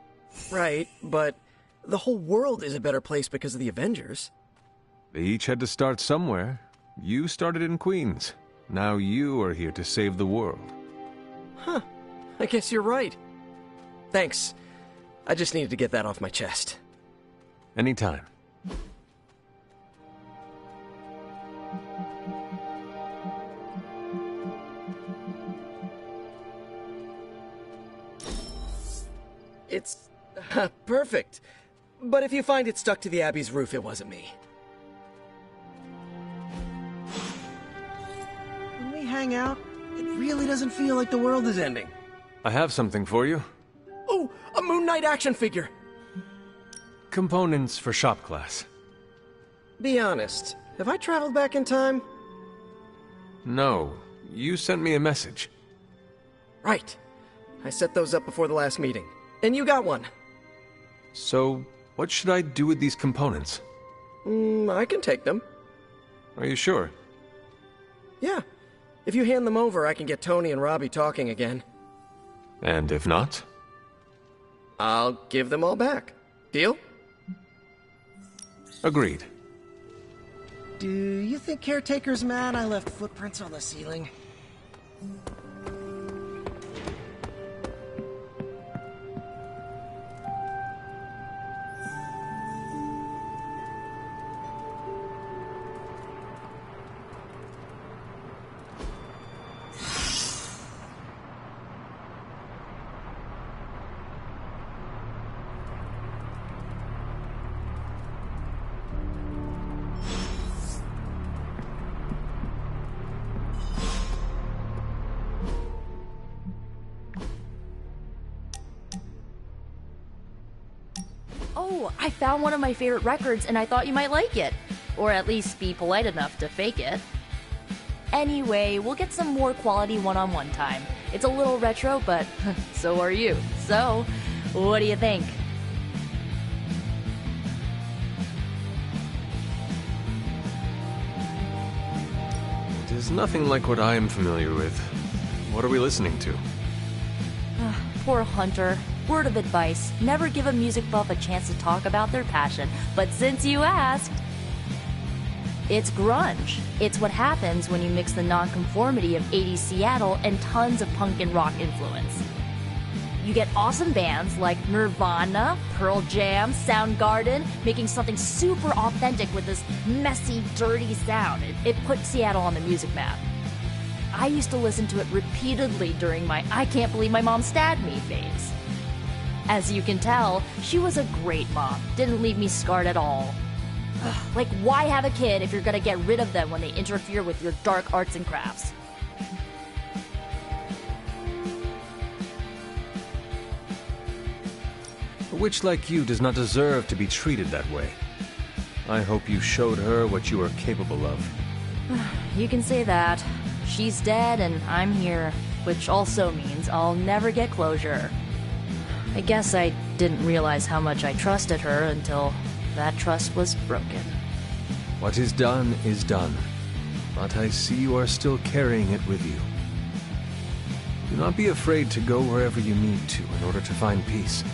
Right, but the whole world is a better place because of the Avengers. They each had to start somewhere. You started in Queens. Now you are here to save the world. Huh. I guess you're right. Thanks. I just needed to get that off my chest. Anytime. It's perfect. But if you find it stuck to the Abbey's roof, it wasn't me. When we hang out, it really doesn't feel like the world is ending. I have something for you. Oh, a Moon Knight action figure! Components for shop class. Be honest, have I traveled back in time? No, you sent me a message. Right. I set those up before the last meeting. And you got one. So, what should I do with these components? I can take them. Are you sure? Yeah. If you hand them over, I can get Tony and Robbie talking again. And if not? I'll give them all back. Deal? Agreed. Do you think Caretaker's mad I left footprints on the ceiling? Oh, I found one of my favorite records and I thought you might like it. Or at least be polite enough to fake it. Anyway, we'll get some more quality one-on-one time. It's a little retro, but so are you. So, what do you think? It is nothing like what I am familiar with. What are we listening to? Poor Hunter. Word of advice, never give a music buff a chance to talk about their passion. But since you asked, it's grunge. It's what happens when you mix the nonconformity of 80s Seattle and tons of punk and rock influence. You get awesome bands like Nirvana, Pearl Jam, Soundgarden, making something super authentic with this messy, dirty sound. It put Seattle on the music map. I used to listen to it repeatedly during my I can't believe my mom stabbed me phase. As you can tell, she was a great mom. Didn't leave me scarred at all. Ugh, like, why have a kid if you're gonna get rid of them when they interfere with your dark arts and crafts? A witch like you does not deserve to be treated that way. I hope you showed her what you are capable of. You can say that. She's dead and I'm here, which also means I'll never get closure. I guess I didn't realize how much I trusted her until that trust was broken. What is done is done, but I see you are still carrying it with you. Do not be afraid to go wherever you need to in order to find peace.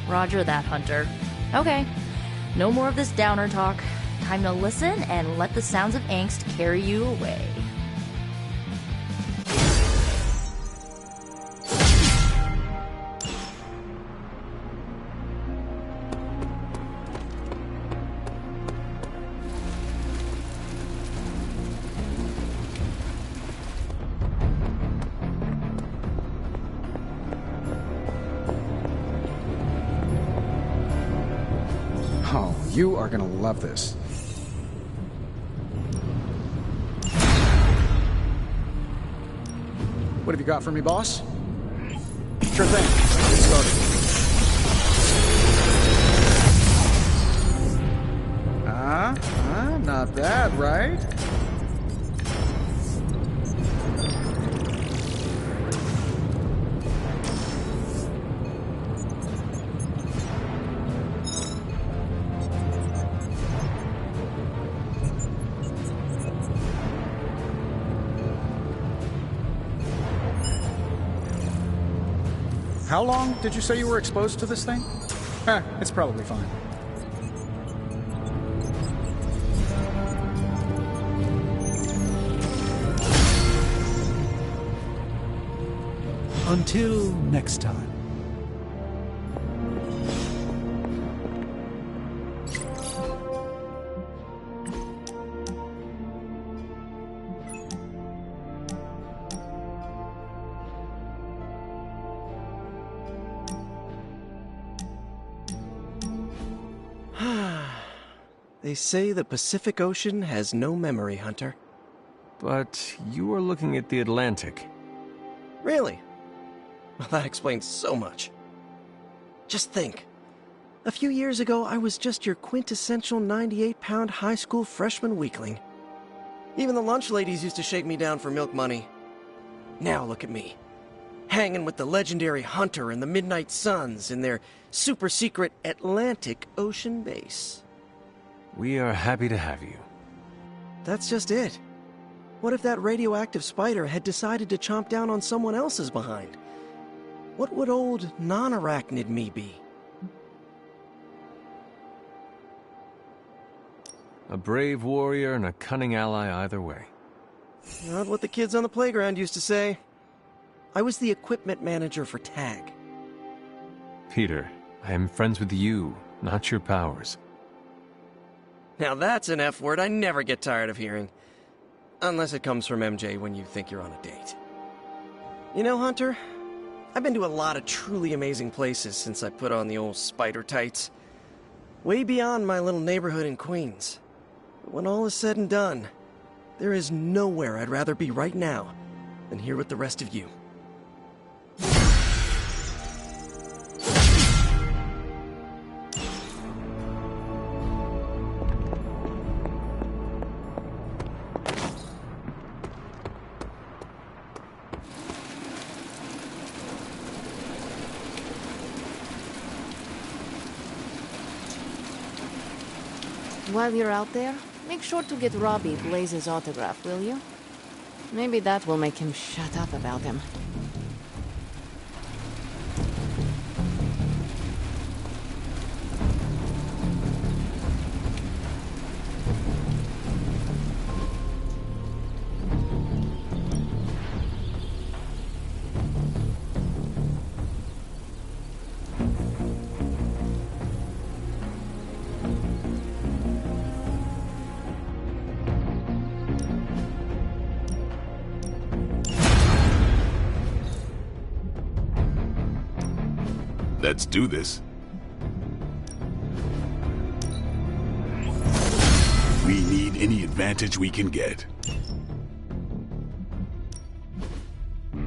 Roger that, Hunter. Okay, no more of this downer talk. Time to listen and let the sounds of angst carry you away. Oh, you are gonna love this. What have you got for me, boss? Sure thing. Let's get started. Not bad, right? How long did you say you were exposed to this thing? It's probably fine. Until next time. They say the Pacific Ocean has no memory, Hunter. But you are looking at the Atlantic. Really? Well, that explains so much. Just think. A few years ago, I was just your quintessential 98-pound high school freshman weakling. Even the lunch ladies used to shake me down for milk money. Now look at me, hanging with the legendary Hunter and the Midnight Suns in their super-secret Atlantic Ocean base. We are happy to have you. That's just it. What if that radioactive spider had decided to chomp down on someone else's behind? What would old non-arachnid me be? A brave warrior and a cunning ally either way. Not what the kids on the playground used to say. I was the equipment manager for TAG. Peter, I am friends with you, not your powers. Now that's an F word I never get tired of hearing. Unless it comes from MJ when you think you're on a date. You know, Hunter, I've been to a lot of truly amazing places since I put on the old spider tights. Way beyond my little neighborhood in Queens. But when all is said and done, there is nowhere I'd rather be right now than here with the rest of you. While you're out there, make sure to get Robbie Blaze's autograph, will you? Maybe that will make him shut up about him. Let's do this. We need any advantage we can get.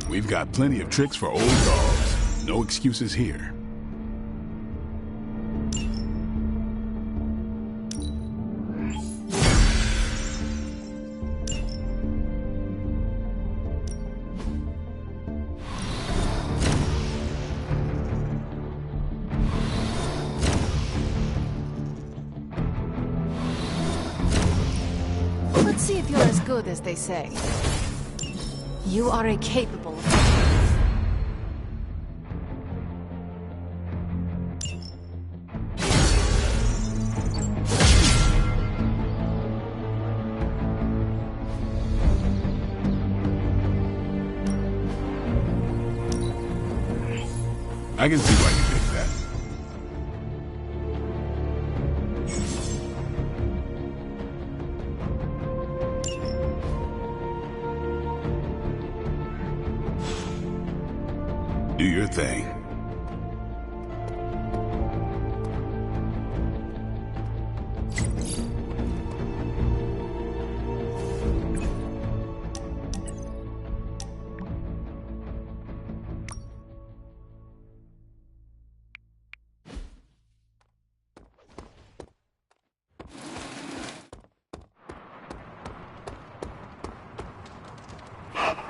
We've got plenty of tricks for old dogs. No excuses here. Let's see if you're as good as they say. You are a capable... I can see why you picked that. Do your thing.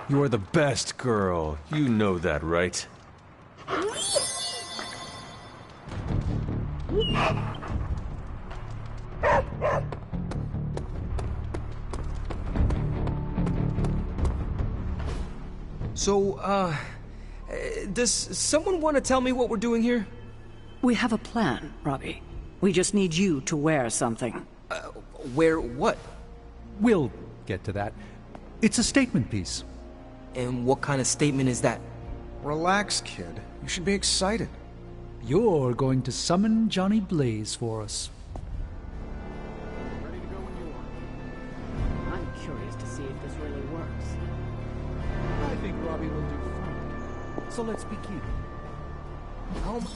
You're the best girl. You know that, right? So, does someone want to tell me what we're doing here? We have a plan, Robbie. We just need you to wear something. Wear what? We'll get to that. It's a statement piece. And what kind of statement is that? Relax, kid. You should be excited. You're going to summon Johnny Blaze for us. I'm curious to see if this really works. I think Robbie will do fine. So let's begin. Oh my...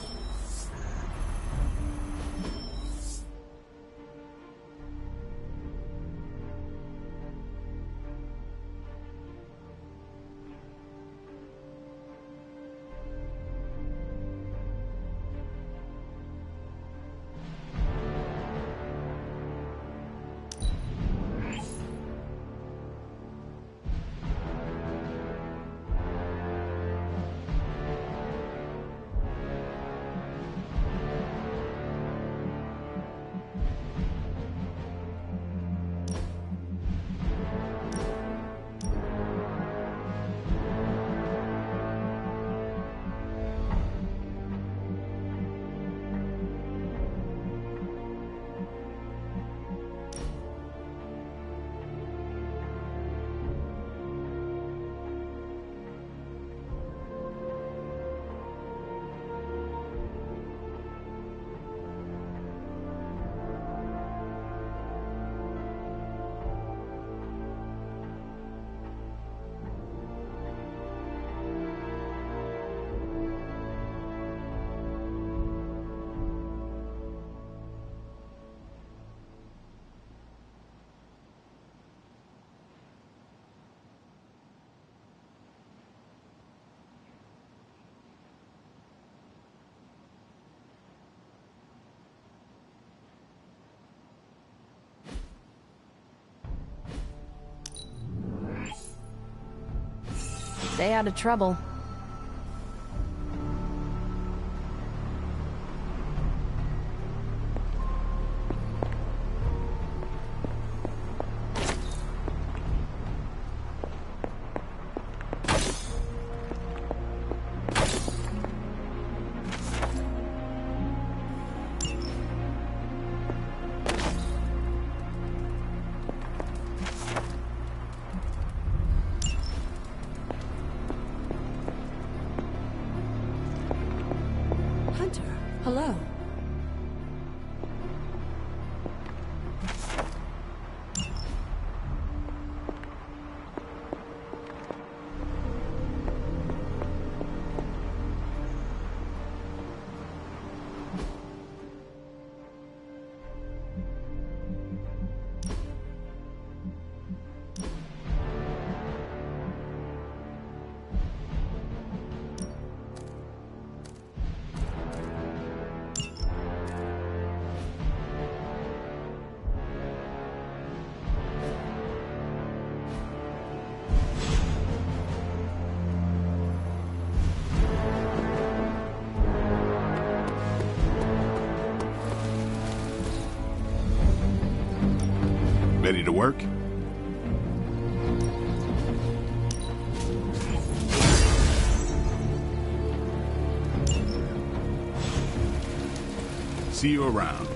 Stay out of trouble. Hunter, hello. Ready to work? See you around.